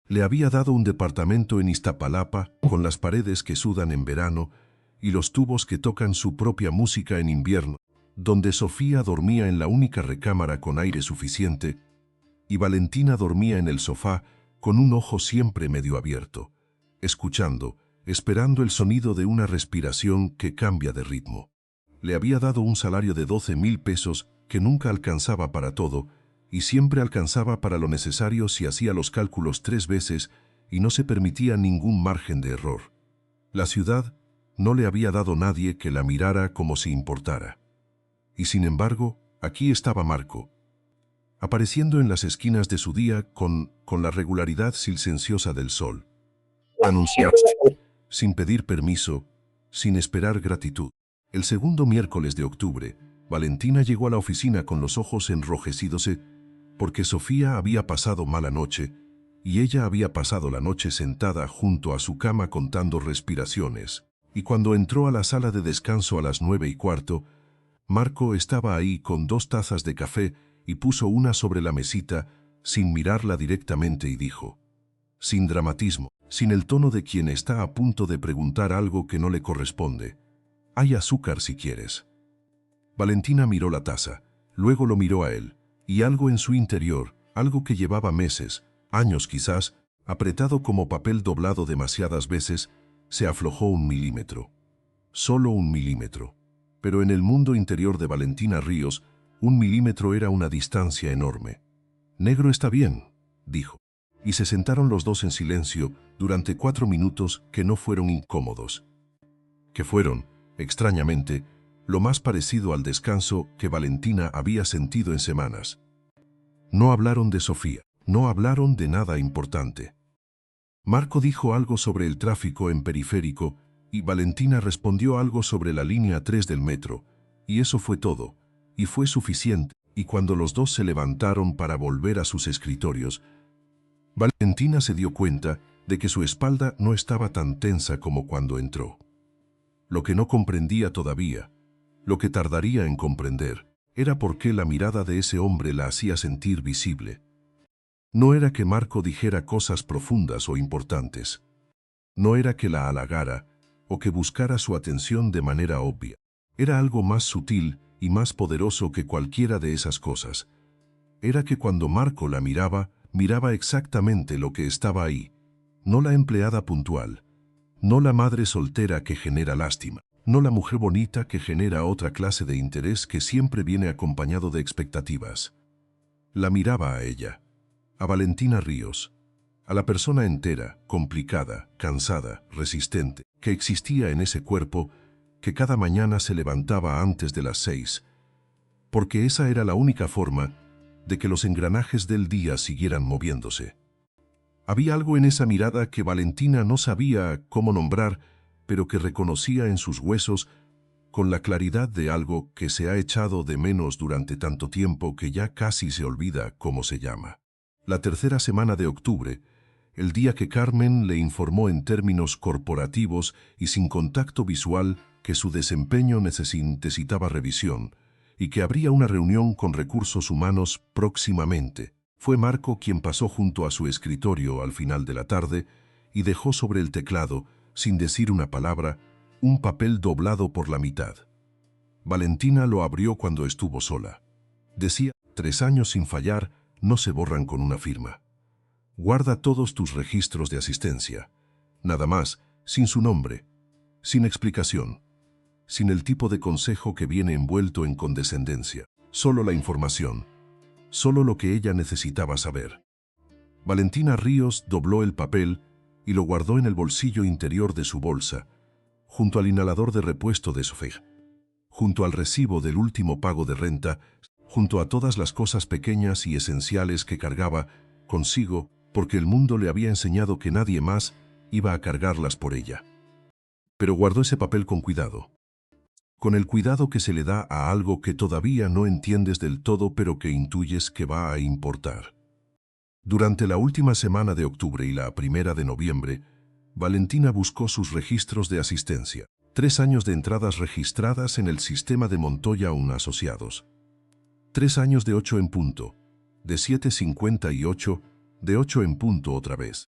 Le había dado un departamento en Iztapalapa con las paredes que sudan en verano y los tubos que tocan su propia música en invierno, donde Sofía dormía en la única recámara con aire suficiente y Valentina dormía en el sofá con un ojo siempre medio abierto, escuchando, esperando el sonido de una respiración que cambia de ritmo. Le había dado un salario de 12,000 pesos que nunca alcanzaba para todo y siempre alcanzaba para lo necesario si hacía los cálculos 3 veces y no se permitía ningún margen de error. La ciudad no le había dado nadie que la mirara como si importara. Y sin embargo, aquí estaba Marco, apareciendo en las esquinas de su día con la regularidad silenciosa del sol. Anunciarse, sin pedir permiso, sin esperar gratitud. El segundo miércoles de octubre, Valentina llegó a la oficina con los ojos enrojecidos porque Sofía había pasado mala noche y ella había pasado la noche sentada junto a su cama contando respiraciones. Y cuando entró a la sala de descanso a las 9:15, Marco estaba ahí con 2 tazas de café y puso una sobre la mesita sin mirarla directamente y dijo, sin dramatismo, sin el tono de quien está a punto de preguntar algo que no le corresponde: «Hay azúcar si quieres». Valentina miró la taza, luego lo miró a él, y algo en su interior, algo que llevaba meses, años quizás, apretado como papel doblado demasiadas veces, se aflojó 1 milímetro. Solo 1 milímetro. Pero en el mundo interior de Valentina Ríos, 1 milímetro era una distancia enorme. «Negro está bien», dijo. Y se sentaron los dos en silencio durante 4 minutos que no fueron incómodos. Que fueron, extrañamente, lo más parecido al descanso que Valentina había sentido en semanas. No hablaron de Sofía, no hablaron de nada importante. Marco dijo algo sobre el tráfico en Periférico y Valentina respondió algo sobre la línea 3 del metro, y eso fue todo, y fue suficiente, y cuando los dos se levantaron para volver a sus escritorios, Valentina se dio cuenta de que su espalda no estaba tan tensa como cuando entró. Lo que no comprendía todavía, lo que tardaría en comprender, era por qué la mirada de ese hombre la hacía sentir visible. No era que Marco dijera cosas profundas o importantes. No era que la halagara o que buscara su atención de manera obvia. Era algo más sutil y más poderoso que cualquiera de esas cosas. Era que cuando Marco la miraba, miraba exactamente lo que estaba ahí. No la empleada puntual, no la madre soltera que genera lástima, no la mujer bonita que genera otra clase de interés que siempre viene acompañado de expectativas. La miraba a ella, a Valentina Ríos, a la persona entera, complicada, cansada, resistente, que existía en ese cuerpo que cada mañana se levantaba antes de las 6, porque esa era la única forma de que los engranajes del día siguieran moviéndose. Había algo en esa mirada que Valentina no sabía cómo nombrar, pero que reconocía en sus huesos con la claridad de algo que se ha echado de menos durante tanto tiempo que ya casi se olvida cómo se llama. La tercera semana de octubre, el día que Carmen le informó en términos corporativos y sin contacto visual que su desempeño necesitaba revisión y que habría una reunión con recursos humanos próximamente, fue Marco quien pasó junto a su escritorio al final de la tarde y dejó sobre el teclado, sin decir una palabra, un papel doblado por la mitad. Valentina lo abrió cuando estuvo sola. Decía, 3 años sin fallar no se borran con una firma. Guarda todos tus registros de asistencia. Nada más, sin su nombre, sin explicación, sin el tipo de consejo que viene envuelto en condescendencia. Solo la información, solo lo que ella necesitaba saber. Valentina Ríos dobló el papel y lo guardó en el bolsillo interior de su bolsa, junto al inhalador de repuesto de Sofía, junto al recibo del último pago de renta, junto a todas las cosas pequeñas y esenciales que cargaba consigo, porque el mundo le había enseñado que nadie más iba a cargarlas por ella. Pero guardó ese papel con cuidado. Con el cuidado que se le da a algo que todavía no entiendes del todo pero que intuyes que va a importar. Durante la última semana de octubre y la primera de noviembre, Valentina buscó sus registros de asistencia. 3 años de entradas registradas en el sistema de Montoya & Asociados. 3 años de 8 en punto, de 7:58, de 8 en punto otra vez.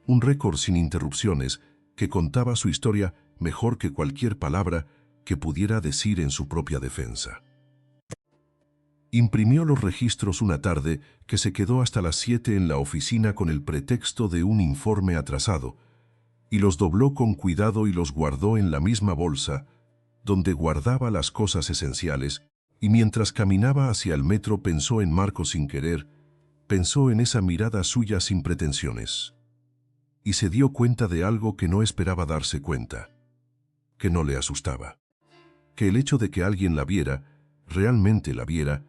Un récord sin interrupciones que contaba su historia mejor que cualquier palabra que pudiera decir en su propia defensa. Imprimió los registros una tarde que se quedó hasta las 7 en la oficina con el pretexto de un informe atrasado, y los dobló con cuidado y los guardó en la misma bolsa, donde guardaba las cosas esenciales, y mientras caminaba hacia el metro pensó en Marco sin querer, pensó en esa mirada suya sin pretensiones. Y se dio cuenta de algo que no esperaba darse cuenta, que no le asustaba. Que el hecho de que alguien la viera, realmente la viera,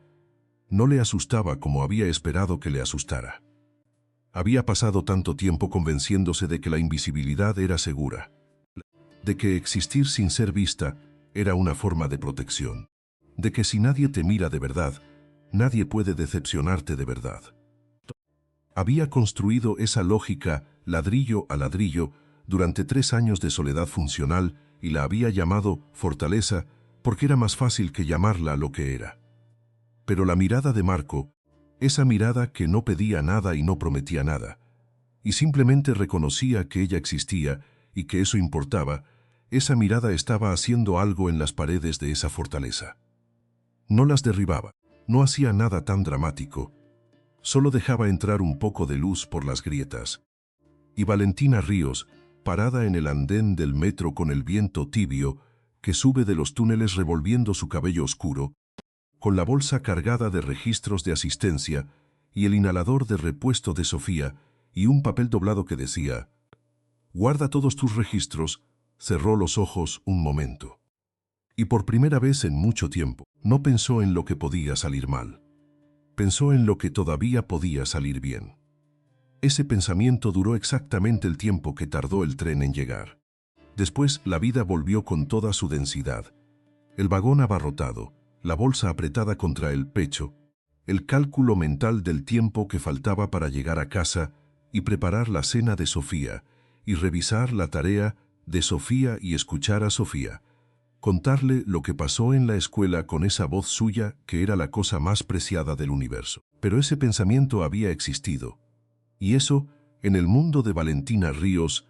no le asustaba como había esperado que le asustara. Había pasado tanto tiempo convenciéndose de que la invisibilidad era segura, de que existir sin ser vista era una forma de protección, de que si nadie te mira de verdad, nadie puede decepcionarte de verdad. Había construido esa lógica ladrillo a ladrillo durante 3 años de soledad funcional y la había llamado fortaleza porque era más fácil que llamarla lo que era. Pero la mirada de Marco, esa mirada que no pedía nada y no prometía nada, y simplemente reconocía que ella existía y que eso importaba, esa mirada estaba haciendo algo en las paredes de esa fortaleza. No las derribaba, no hacía nada tan dramático, solo dejaba entrar un poco de luz por las grietas. Y Valentina Ríos, parada en el andén del metro con el viento tibio que sube de los túneles revolviendo su cabello oscuro, con la bolsa cargada de registros de asistencia y el inhalador de repuesto de Sofía y un papel doblado que decía, «Guarda todos tus registros», cerró los ojos un momento. Y por primera vez en mucho tiempo, no pensó en lo que podía salir mal. Pensó en lo que todavía podía salir bien. Ese pensamiento duró exactamente el tiempo que tardó el tren en llegar. Después la vida volvió con toda su densidad. El vagón abarrotado, la bolsa apretada contra el pecho, el cálculo mental del tiempo que faltaba para llegar a casa y preparar la cena de Sofía, y revisar la tarea de Sofía y escuchar a Sofía, contarle lo que pasó en la escuela con esa voz suya que era la cosa más preciada del universo. Pero ese pensamiento había existido, y eso, en el mundo de Valentina Ríos,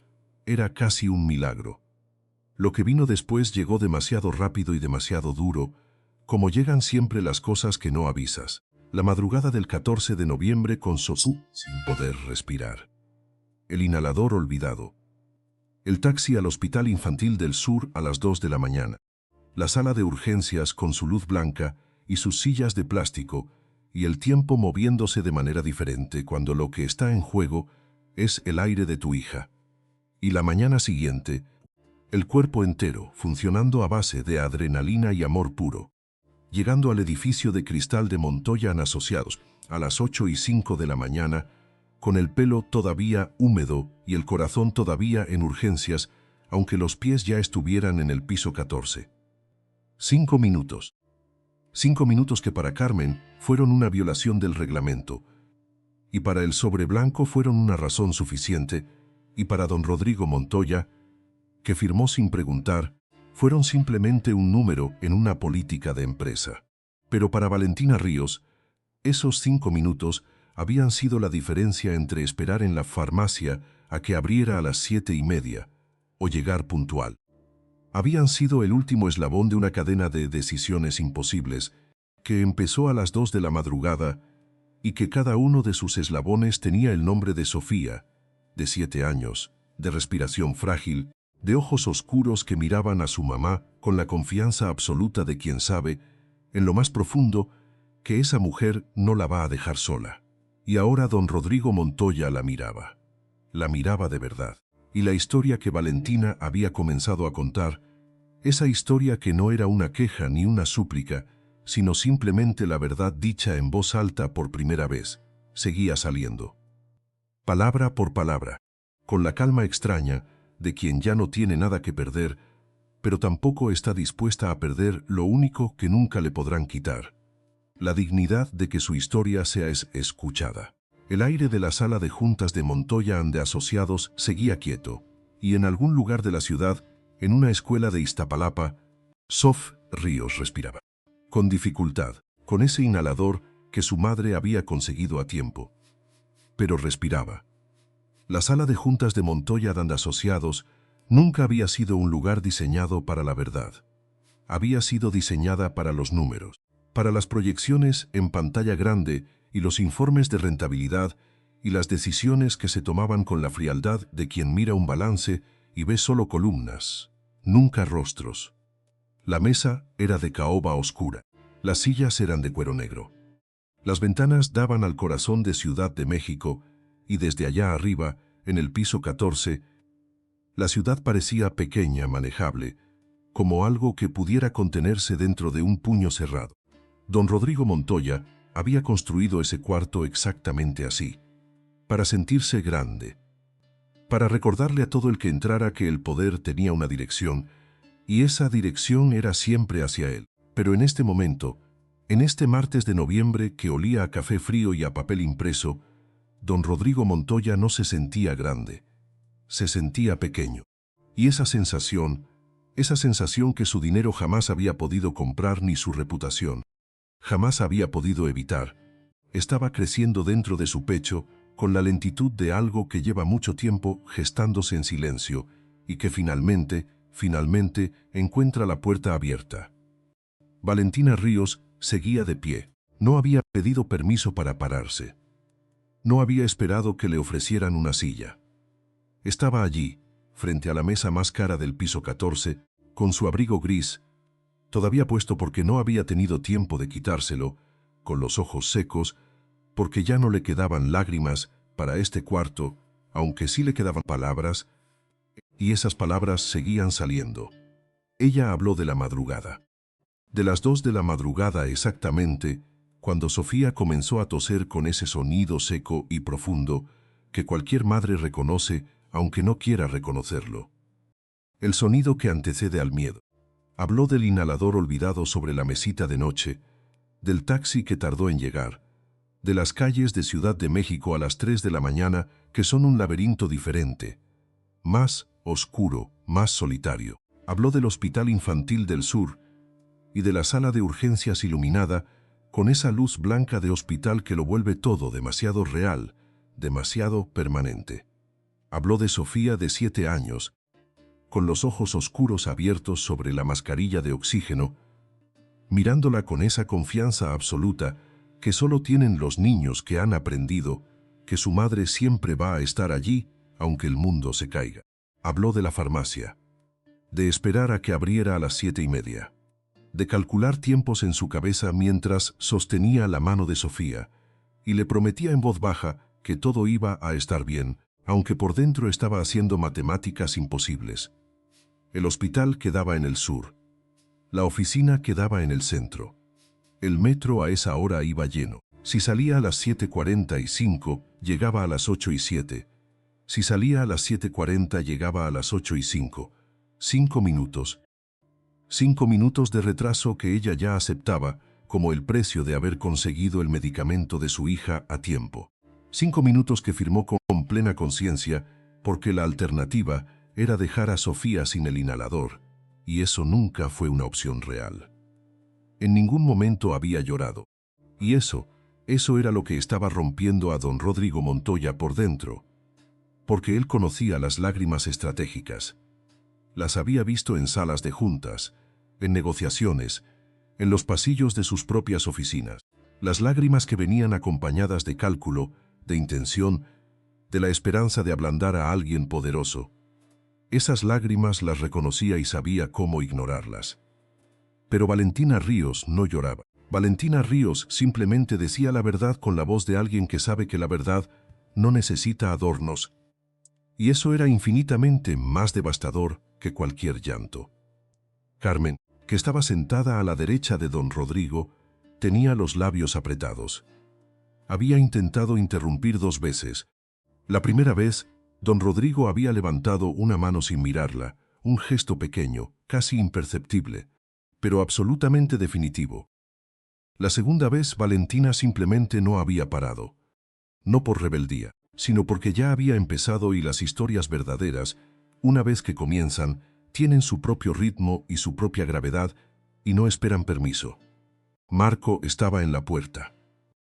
era casi un milagro. Lo que vino después llegó demasiado rápido y demasiado duro, como llegan siempre las cosas que no avisas. La madrugada del 14 de noviembre con Sofía sin poder respirar. El inhalador olvidado. El taxi al Hospital Infantil del Sur a las 2 de la mañana. La sala de urgencias con su luz blanca y sus sillas de plástico, y el tiempo moviéndose de manera diferente cuando lo que está en juego es el aire de tu hija. Y la mañana siguiente, el cuerpo entero funcionando a base de adrenalina y amor puro. Llegando al edificio de cristal de Montoya & Asociados a las 8:05 de la mañana, con el pelo todavía húmedo y el corazón todavía en urgencias, aunque los pies ya estuvieran en el piso 14. 5 minutos. 5 minutos que para Carmen fueron una violación del reglamento, y para el sobre blanco fueron una razón suficiente, y para don Rodrigo Montoya, que firmó sin preguntar, fueron simplemente un número en una política de empresa. Pero para Valentina Ríos, esos 5 minutos habían sido la diferencia entre esperar en la farmacia a que abriera a las 7:30 o llegar puntual. Habían sido el último eslabón de una cadena de decisiones imposibles que empezó a las 2 de la madrugada y que cada uno de sus eslabones tenía el nombre de Sofía, de 7 años, de respiración frágil, de ojos oscuros que miraban a su mamá con la confianza absoluta de quien sabe, en lo más profundo, que esa mujer no la va a dejar sola. Y ahora don Rodrigo Montoya la miraba de verdad. Y la historia que Valentina había comenzado a contar, esa historia que no era una queja ni una súplica, sino simplemente la verdad dicha en voz alta por primera vez, seguía saliendo. Palabra por palabra, con la calma extraña de quien ya no tiene nada que perder, pero tampoco está dispuesta a perder lo único que nunca le podrán quitar: la dignidad de que su historia sea escuchada. El aire de la sala de juntas de Montoya & Asociados seguía quieto, y en algún lugar de la ciudad, en una escuela de Iztapalapa, Sof Ríos respiraba. Con dificultad, con ese inhalador que su madre había conseguido a tiempo. Pero respiraba. La sala de juntas de Montoya & Asociados nunca había sido un lugar diseñado para la verdad. Había sido diseñada para los números, para las proyecciones en pantalla grande y los informes de rentabilidad y las decisiones que se tomaban con la frialdad de quien mira un balance y ve solo columnas, nunca rostros. La mesa era de caoba oscura, las sillas eran de cuero negro. Las ventanas daban al corazón de Ciudad de México y desde allá arriba, en el piso 14, la ciudad parecía pequeña, manejable, como algo que pudiera contenerse dentro de un puño cerrado. Don Rodrigo Montoya había construido ese cuarto exactamente así, para sentirse grande, para recordarle a todo el que entrara que el poder tenía una dirección, y esa dirección era siempre hacia él. Pero en este momento, en este martes de noviembre que olía a café frío y a papel impreso, don Rodrigo Montoya no se sentía grande, se sentía pequeño. Y esa sensación que su dinero jamás había podido comprar ni su reputación jamás había podido evitar, estaba creciendo dentro de su pecho con la lentitud de algo que lleva mucho tiempo gestándose en silencio y que finalmente encuentra la puerta abierta. Valentina Ríos seguía de pie. No había pedido permiso para pararse. No había esperado que le ofrecieran una silla. Estaba allí, frente a la mesa más cara del piso 14, con su abrigo gris, todavía puesto porque no había tenido tiempo de quitárselo, con los ojos secos, porque ya no le quedaban lágrimas para este cuarto, aunque sí le quedaban palabras, y esas palabras seguían saliendo. Ella habló de la madrugada. De las 2 de la madrugada exactamente, cuando Sofía comenzó a toser con ese sonido seco y profundo que cualquier madre reconoce aunque no quiera reconocerlo. El sonido que antecede al miedo. Habló del inhalador olvidado sobre la mesita de noche, del taxi que tardó en llegar, de las calles de Ciudad de México a las 3 de la mañana que son un laberinto diferente, más oscuro, más solitario. Habló del Hospital Infantil del Sur y de la sala de urgencias iluminada con esa luz blanca de hospital que lo vuelve todo demasiado real, demasiado permanente. Habló de Sofía de 7 años, con los ojos oscuros abiertos sobre la mascarilla de oxígeno, mirándola con esa confianza absoluta que solo tienen los niños que han aprendido que su madre siempre va a estar allí aunque el mundo se caiga. Habló de la farmacia, de esperar a que abriera a las 7:30, de calcular tiempos en su cabeza mientras sostenía la mano de Sofía, y le prometía en voz baja que todo iba a estar bien, aunque por dentro estaba haciendo matemáticas imposibles. El hospital quedaba en el sur. La oficina quedaba en el centro. El metro a esa hora iba lleno. Si salía a las 7:45, llegaba a las 8:07. Si salía a las 7:40, llegaba a las 8:05. 5 minutos. 5 minutos de retraso que ella ya aceptaba como el precio de haber conseguido el medicamento de su hija a tiempo. 5 minutos que firmó con plena conciencia porque la alternativa era dejar a Sofía sin el inhalador, y eso nunca fue una opción real. En ningún momento había llorado. Y eso era lo que estaba rompiendo a don Rodrigo Montoya por dentro, porque él conocía las lágrimas estratégicas. Las había visto en salas de juntas, en negociaciones, en los pasillos de sus propias oficinas. Las lágrimas que venían acompañadas de cálculo, de intención, de la esperanza de ablandar a alguien poderoso. Esas lágrimas las reconocía y sabía cómo ignorarlas. Pero Valentina Ríos no lloraba. Valentina Ríos simplemente decía la verdad con la voz de alguien que sabe que la verdad no necesita adornos. Y eso era infinitamente más devastador que cualquier llanto. Carmen, que estaba sentada a la derecha de don Rodrigo, tenía los labios apretados. Había intentado interrumpir 2 veces. La primera vez, don Rodrigo había levantado una mano sin mirarla, un gesto pequeño, casi imperceptible, pero absolutamente definitivo. La segunda vez, Valentina simplemente no había parado. No por rebeldía, sino porque ya había empezado y las historias verdaderas, una vez que comienzan, tienen su propio ritmo y su propia gravedad y no esperan permiso. Marco estaba en la puerta.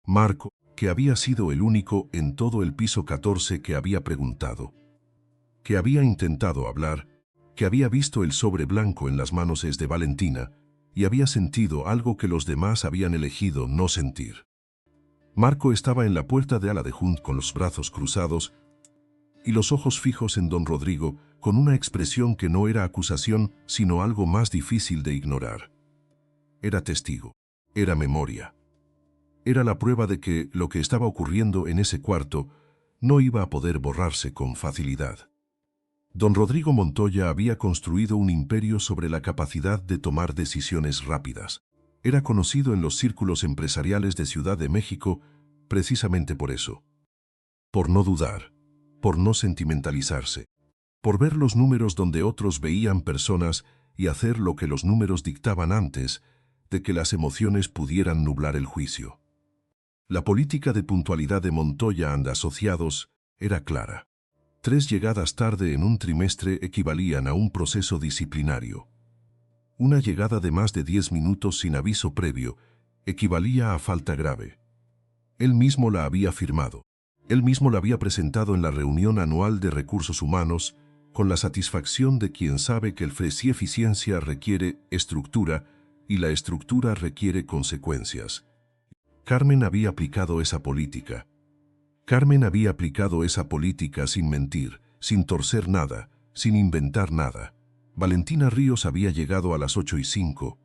Marco, que había sido el único en todo el piso 14 que había preguntado, que había intentado hablar, que había visto el sobre blanco en las manos de Valentina y había sentido algo que los demás habían elegido no sentir. Marco estaba en la puerta de ala de Hunt con los brazos cruzados y los ojos fijos en don Rodrigo con una expresión que no era acusación sino algo más difícil de ignorar. Era testigo, era memoria. Era la prueba de que lo que estaba ocurriendo en ese cuarto no iba a poder borrarse con facilidad. Don Rodrigo Montoya había construido un imperio sobre la capacidad de tomar decisiones rápidas. Era conocido en los círculos empresariales de Ciudad de México precisamente por eso. Por no dudar, por no sentimentalizarse, por ver los números donde otros veían personas y hacer lo que los números dictaban antes de que las emociones pudieran nublar el juicio. La política de puntualidad de Montoya and Asociados era clara. 3 llegadas tarde en un trimestre equivalían a un proceso disciplinario. Una llegada de más de 10 minutos sin aviso previo equivalía a falta grave. Él mismo la había firmado. Él mismo la había presentado en la reunión anual de recursos humanos con la satisfacción de quien sabe que el FRESI eficiencia requiere estructura y la estructura requiere consecuencias. Carmen había aplicado esa política. Carmen había aplicado esa política sin mentir, sin torcer nada, sin inventar nada. Valentina Ríos había llegado a las 8:05.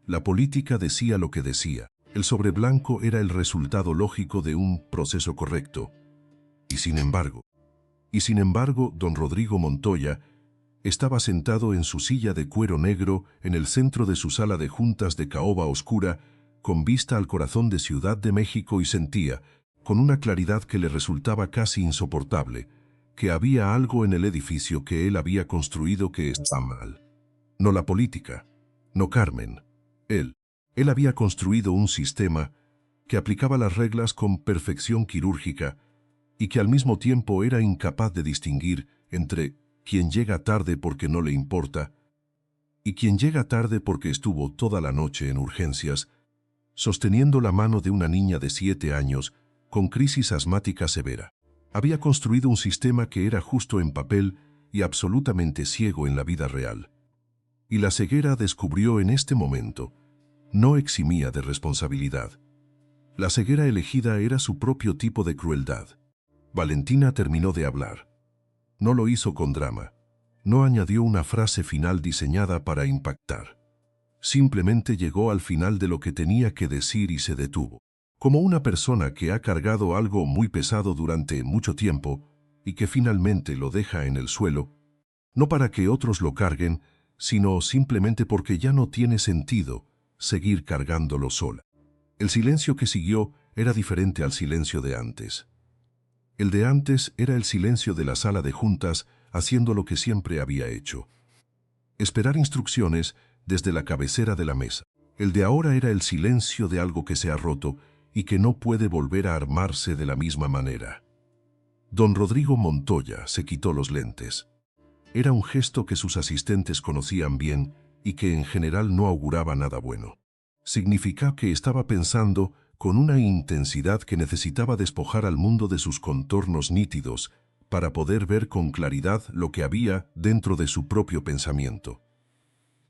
La política decía lo que decía. El sobre blanco era el resultado lógico de un proceso correcto. Y sin embargo, don Rodrigo Montoya estaba sentado en su silla de cuero negro en el centro de su sala de juntas de caoba oscura, con vista al corazón de Ciudad de México y sentía, con una claridad que le resultaba casi insoportable, que había algo en el edificio que él había construido que estaba mal. No la política, no Carmen, él. Él había construido un sistema que aplicaba las reglas con perfección quirúrgica y que al mismo tiempo era incapaz de distinguir entre quien llega tarde porque no le importa y quien llega tarde porque estuvo toda la noche en urgencias, sosteniendo la mano de una niña de 7 años con crisis asmática severa. Había construido un sistema que era justo en papel y absolutamente ciego en la vida real. Y la ceguera descubrió en este momento no eximía de responsabilidad. La ceguera elegida era su propio tipo de crueldad. Valentina terminó de hablar. No lo hizo con drama. No añadió una frase final diseñada para impactar. Simplemente llegó al final de lo que tenía que decir y se detuvo. Como una persona que ha cargado algo muy pesado durante mucho tiempo y que finalmente lo deja en el suelo, no para que otros lo carguen, sino simplemente porque ya no tiene sentido seguir cargándolo sola. El silencio que siguió era diferente al silencio de antes. El de antes era el silencio de la sala de juntas haciendo lo que siempre había hecho. Esperar instrucciones desde la cabecera de la mesa. El de ahora era el silencio de algo que se ha roto y que no puede volver a armarse de la misma manera. Don Rodrigo Montoya se quitó los lentes. Era un gesto que sus asistentes conocían bien y que en general no auguraba nada bueno. Significaba que estaba pensando con una intensidad que necesitaba despojar al mundo de sus contornos nítidos para poder ver con claridad lo que había dentro de su propio pensamiento.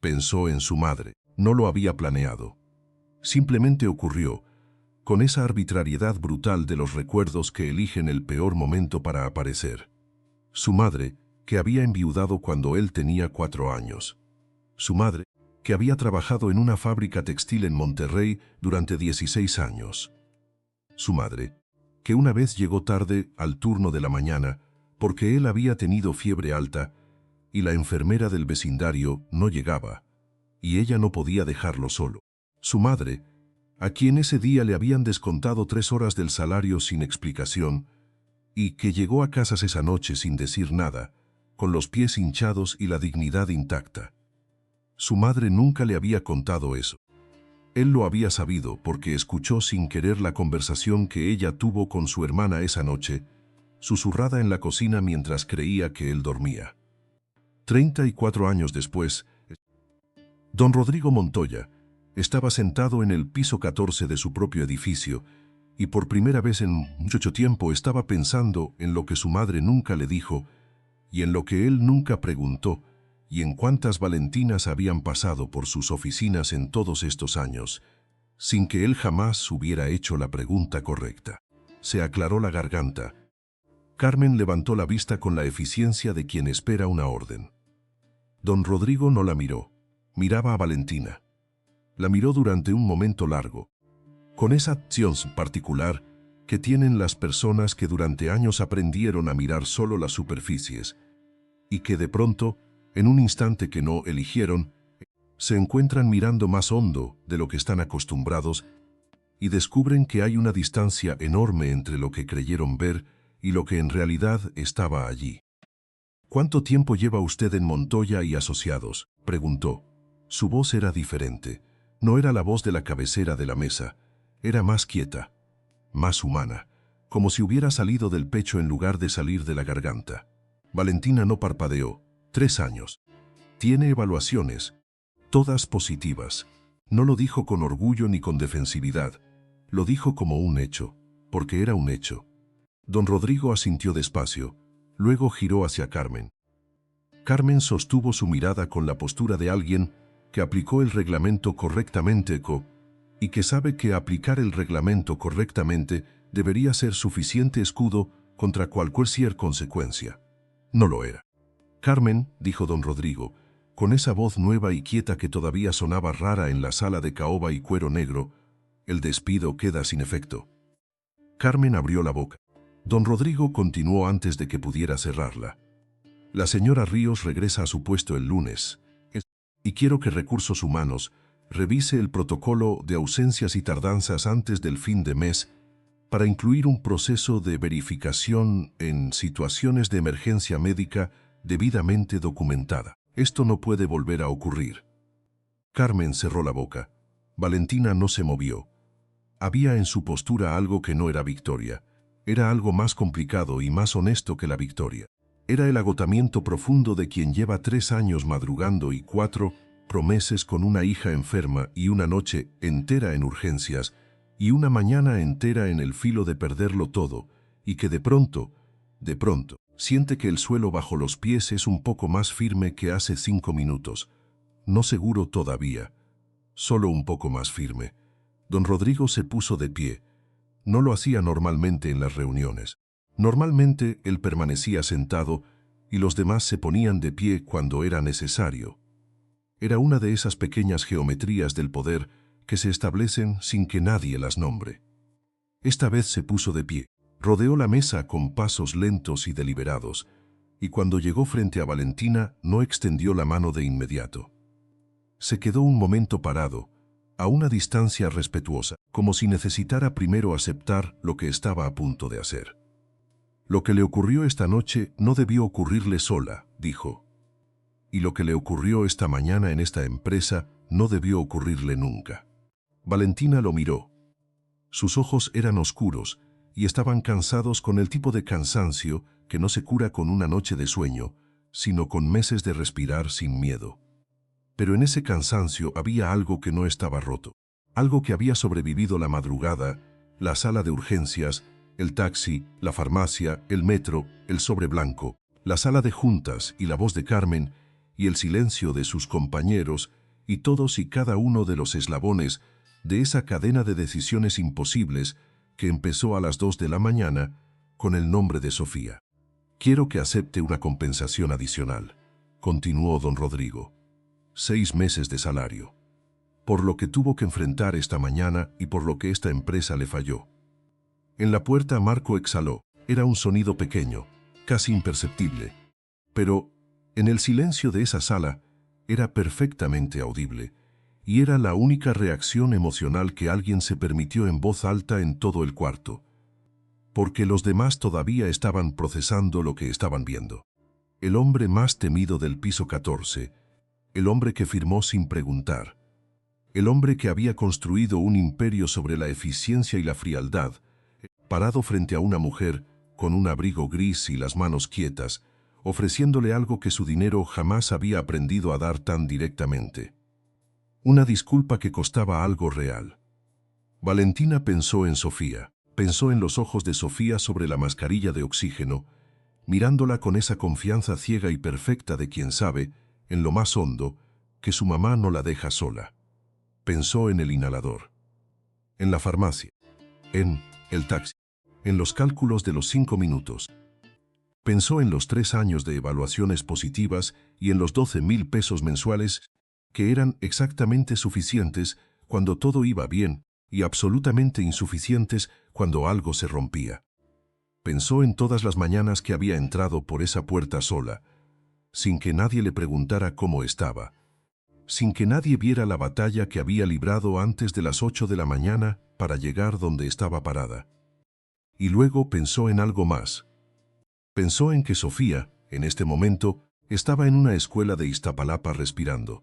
Pensó en su madre. No lo había planeado. Simplemente ocurrió, con esa arbitrariedad brutal de los recuerdos que eligen el peor momento para aparecer. Su madre, que había enviudado cuando él tenía 4 años. Su madre, que había trabajado en una fábrica textil en Monterrey durante 16 años. Su madre, que una vez llegó tarde al turno de la mañana porque él había tenido fiebre alta y la enfermera del vecindario no llegaba, y ella no podía dejarlo solo. Su madre, a quien ese día le habían descontado 3 horas del salario sin explicación, y que llegó a casas esa noche sin decir nada, con los pies hinchados y la dignidad intacta. Su madre nunca le había contado eso. Él lo había sabido porque escuchó sin querer la conversación que ella tuvo con su hermana esa noche, susurrada en la cocina mientras creía que él dormía. 34 años después, don Rodrigo Montoya estaba sentado en el piso 14 de su propio edificio y por primera vez en mucho tiempo estaba pensando en lo que su madre nunca le dijo y en lo que él nunca preguntó y en cuántas Valentinas habían pasado por sus oficinas en todos estos años, sin que él jamás hubiera hecho la pregunta correcta. Se aclaró la garganta. Carmen levantó la vista con la eficiencia de quien espera una orden. Don Rodrigo no la miró. Miraba a Valentina. La miró durante un momento largo, con esa acción particular que tienen las personas que durante años aprendieron a mirar solo las superficies y que de pronto, en un instante que no eligieron, se encuentran mirando más hondo de lo que están acostumbrados y descubren que hay una distancia enorme entre lo que creyeron ver y lo que en realidad estaba allí. ¿Cuánto tiempo lleva usted en Montoya y Asociados?, preguntó. Su voz era diferente. No era la voz de la cabecera de la mesa. Era más quieta, más humana, como si hubiera salido del pecho en lugar de salir de la garganta. Valentina no parpadeó. 3 años. Tiene evaluaciones, todas positivas. No lo dijo con orgullo ni con defensividad. Lo dijo como un hecho, porque era un hecho. Don Rodrigo asintió despacio, luego giró hacia Carmen. Carmen sostuvo su mirada con la postura de alguien que aplicó el reglamento correctamente y que sabe que aplicar el reglamento correctamente debería ser suficiente escudo contra cualquier consecuencia. No lo era. Carmen, dijo don Rodrigo, con esa voz nueva y quieta que todavía sonaba rara en la sala de caoba y cuero negro, el despido queda sin efecto. Carmen abrió la boca. Don Rodrigo continuó antes de que pudiera cerrarla. La señora Ríos regresa a su puesto el lunes, y quiero que Recursos Humanos revise el protocolo de ausencias y tardanzas antes del fin de mes para incluir un proceso de verificación en situaciones de emergencia médica debidamente documentada. Esto no puede volver a ocurrir. Carmen cerró la boca. Valentina no se movió. Había en su postura algo que no era victoria. Era algo más complicado y más honesto que la victoria. Era el agotamiento profundo de quien lleva 3 años madrugando y 4 meses con una hija enferma y una noche entera en urgencias y una mañana entera en el filo de perderlo todo y que de pronto, siente que el suelo bajo los pies es un poco más firme que hace 5 minutos. No seguro todavía, solo un poco más firme. Don Rodrigo se puso de pie. No lo hacía normalmente en las reuniones. Normalmente él permanecía sentado y los demás se ponían de pie cuando era necesario. Era una de esas pequeñas geometrías del poder que se establecen sin que nadie las nombre. Esta vez se puso de pie, rodeó la mesa con pasos lentos y deliberados, y cuando llegó frente a Valentina no extendió la mano de inmediato. Se quedó un momento parado, a una distancia respetuosa, como si necesitara primero aceptar lo que estaba a punto de hacer. Lo que le ocurrió esta noche no debió ocurrirle sola, dijo. Y lo que le ocurrió esta mañana en esta empresa no debió ocurrirle nunca. Valentina lo miró. Sus ojos eran oscuros y estaban cansados con el tipo de cansancio que no se cura con una noche de sueño, sino con meses de respirar sin miedo. Pero en ese cansancio había algo que no estaba roto, algo que había sobrevivido la madrugada, la sala de urgencias, el taxi, la farmacia, el metro, el sobre blanco, la sala de juntas y la voz de Carmen y el silencio de sus compañeros y todos y cada uno de los eslabones de esa cadena de decisiones imposibles que empezó a las 2 de la mañana con el nombre de Sofía. Quiero que acepte una compensación adicional, continuó don Rodrigo. 6 meses de salario. Por lo que tuvo que enfrentar esta mañana y por lo que esta empresa le falló. En la puerta Marco exhaló. Era un sonido pequeño, casi imperceptible. Pero, en el silencio de esa sala, era perfectamente audible, y era la única reacción emocional que alguien se permitió en voz alta en todo el cuarto. Porque los demás todavía estaban procesando lo que estaban viendo. El hombre más temido del piso 14, el hombre que firmó sin preguntar, el hombre que había construido un imperio sobre la eficiencia y la frialdad, parado frente a una mujer con un abrigo gris y las manos quietas, ofreciéndole algo que su dinero jamás había aprendido a dar tan directamente. Una disculpa que costaba algo real. Valentina pensó en Sofía, pensó en los ojos de Sofía sobre la mascarilla de oxígeno, mirándola con esa confianza ciega y perfecta de quien sabe, en lo más hondo, que su mamá no la deja sola. Pensó en el inhalador, en la farmacia, en el taxi, en los cálculos de los 5 minutos. Pensó en los 3 años de evaluaciones positivas y en los 12,000 pesos mensuales que eran exactamente suficientes cuando todo iba bien y absolutamente insuficientes cuando algo se rompía. Pensó en todas las mañanas que había entrado por esa puerta sola, sin que nadie le preguntara cómo estaba, sin que nadie viera la batalla que había librado antes de las 8 de la mañana para llegar donde estaba parada. Y luego pensó en algo más. Pensó en que Sofía, en este momento, estaba en una escuela de Iztapalapa respirando.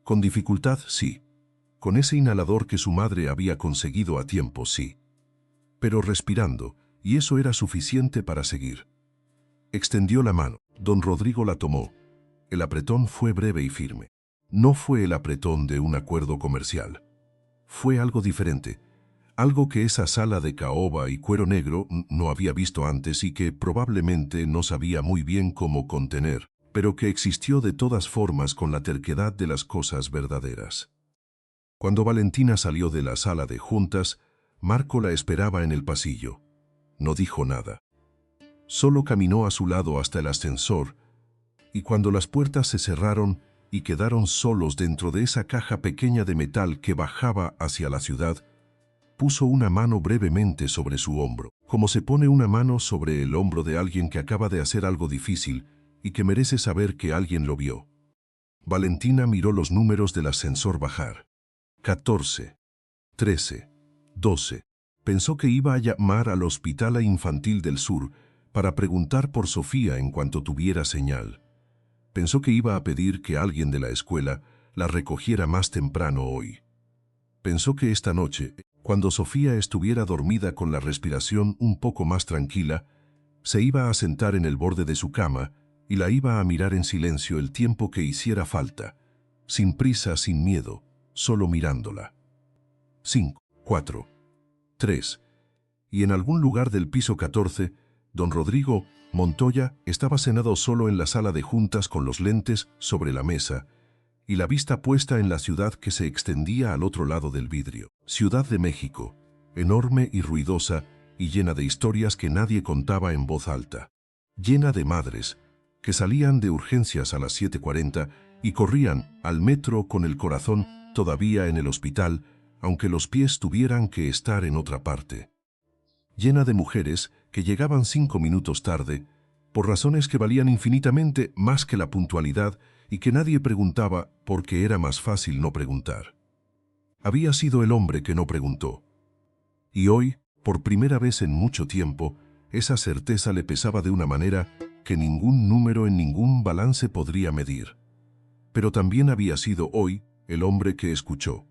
Con dificultad, sí. Con ese inhalador que su madre había conseguido a tiempo, sí. Pero respirando, y eso era suficiente para seguir. Extendió la mano. Don Rodrigo la tomó. El apretón fue breve y firme. No fue el apretón de un acuerdo comercial. Fue algo diferente. Algo que esa sala de caoba y cuero negro no había visto antes y que probablemente no sabía muy bien cómo contener, pero que existió de todas formas con la terquedad de las cosas verdaderas. Cuando Valentina salió de la sala de juntas, Marco la esperaba en el pasillo. No dijo nada. Solo caminó a su lado hasta el ascensor, y cuando las puertas se cerraron y quedaron solos dentro de esa caja pequeña de metal que bajaba hacia la ciudad, puso una mano brevemente sobre su hombro, como se pone una mano sobre el hombro de alguien que acaba de hacer algo difícil y que merece saber que alguien lo vio. Valentina miró los números del ascensor bajar. 14, 13, 12. Pensó que iba a llamar al Hospital Infantil del Sur para preguntar por Sofía en cuanto tuviera señal. Pensó que iba a pedir que alguien de la escuela la recogiera más temprano hoy. Pensó que esta noche, cuando Sofía estuviera dormida con la respiración un poco más tranquila, se iba a sentar en el borde de su cama y la iba a mirar en silencio el tiempo que hiciera falta, sin prisa, sin miedo, solo mirándola. 5, 4, 3. Y en algún lugar del piso 14, don Rodrigo Montoya estaba sentado solo en la sala de juntas con los lentes sobre la mesa y la vista puesta en la ciudad que se extendía al otro lado del vidrio. Ciudad de México, enorme y ruidosa y llena de historias que nadie contaba en voz alta. Llena de madres, que salían de urgencias a las 7:40 y corrían al metro con el corazón todavía en el hospital, aunque los pies tuvieran que estar en otra parte. Llena de mujeres que llegaban 5 minutos tarde, por razones que valían infinitamente más que la puntualidad y que nadie preguntaba porque era más fácil no preguntar. Había sido el hombre que no preguntó. Y hoy, por primera vez en mucho tiempo, esa certeza le pesaba de una manera que ningún número en ningún balance podría medir. Pero también había sido hoy el hombre que escuchó.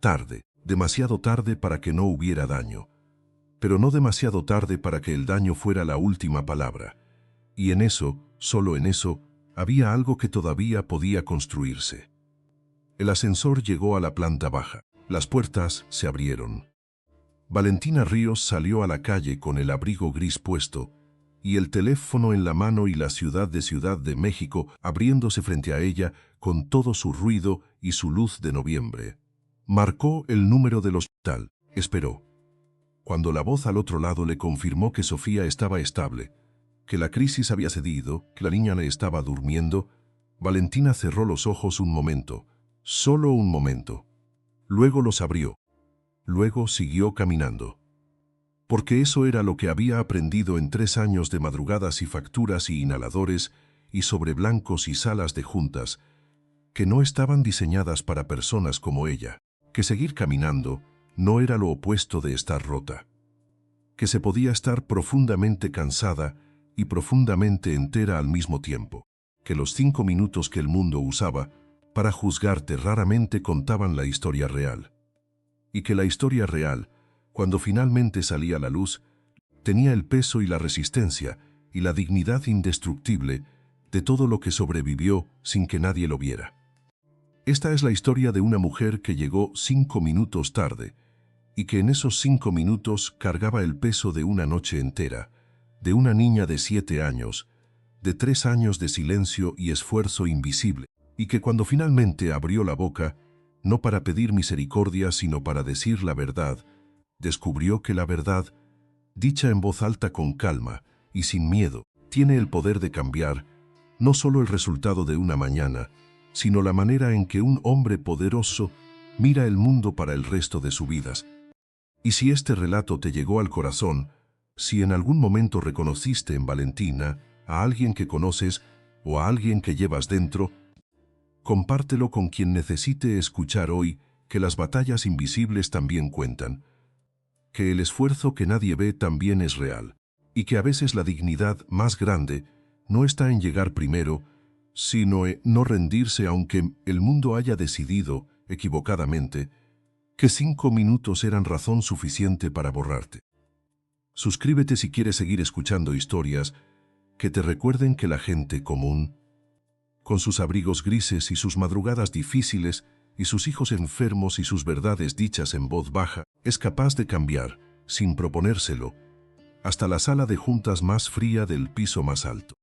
Tarde, demasiado tarde para que no hubiera daño, pero no demasiado tarde para que el daño fuera la última palabra. Y en eso, solo en eso, había algo que todavía podía construirse. El ascensor llegó a la planta baja. Las puertas se abrieron. Valentina Ríos salió a la calle con el abrigo gris puesto y el teléfono en la mano y la Ciudad de México abriéndose frente a ella con todo su ruido y su luz de noviembre. Marcó el número del hospital. Esperó. Cuando la voz al otro lado le confirmó que Sofía estaba estable, que la crisis había cedido, que la niña le estaba durmiendo, Valentina cerró los ojos un momento, solo un momento. Luego los abrió. Luego siguió caminando. Porque eso era lo que había aprendido en 3 años de madrugadas y facturas y inhaladores y sobre blancos y salas de juntas, que no estaban diseñadas para personas como ella, que seguir caminando no era lo opuesto de estar rota, que se podía estar profundamente cansada y profundamente entera al mismo tiempo, que los 5 minutos que el mundo usaba para juzgarte raramente contaban la historia real, y que la historia real, cuando finalmente salía a la luz, tenía el peso y la resistencia y la dignidad indestructible de todo lo que sobrevivió sin que nadie lo viera. Esta es la historia de una mujer que llegó 5 minutos tarde y que en esos 5 minutos cargaba el peso de una noche entera, de una niña de 7 años, de 3 años de silencio y esfuerzo invisible, y que cuando finalmente abrió la boca, no para pedir misericordia sino para decir la verdad, descubrió que la verdad, dicha en voz alta con calma y sin miedo, tiene el poder de cambiar no solo el resultado de una mañana, sino la manera en que un hombre poderoso mira el mundo para el resto de su vida. Y si este relato te llegó al corazón, si en algún momento reconociste en Valentina a alguien que conoces o a alguien que llevas dentro, compártelo con quien necesite escuchar hoy que las batallas invisibles también cuentan, que el esfuerzo que nadie ve también es real, y que a veces la dignidad más grande no está en llegar primero, sino en no rendirse aunque el mundo haya decidido, equivocadamente, que 5 minutos eran razón suficiente para borrarte. Suscríbete si quieres seguir escuchando historias que te recuerden que la gente común, con sus abrigos grises y sus madrugadas difíciles y sus hijos enfermos y sus verdades dichas en voz baja, es capaz de cambiar, sin proponérselo, hasta la sala de juntas más fría del piso más alto.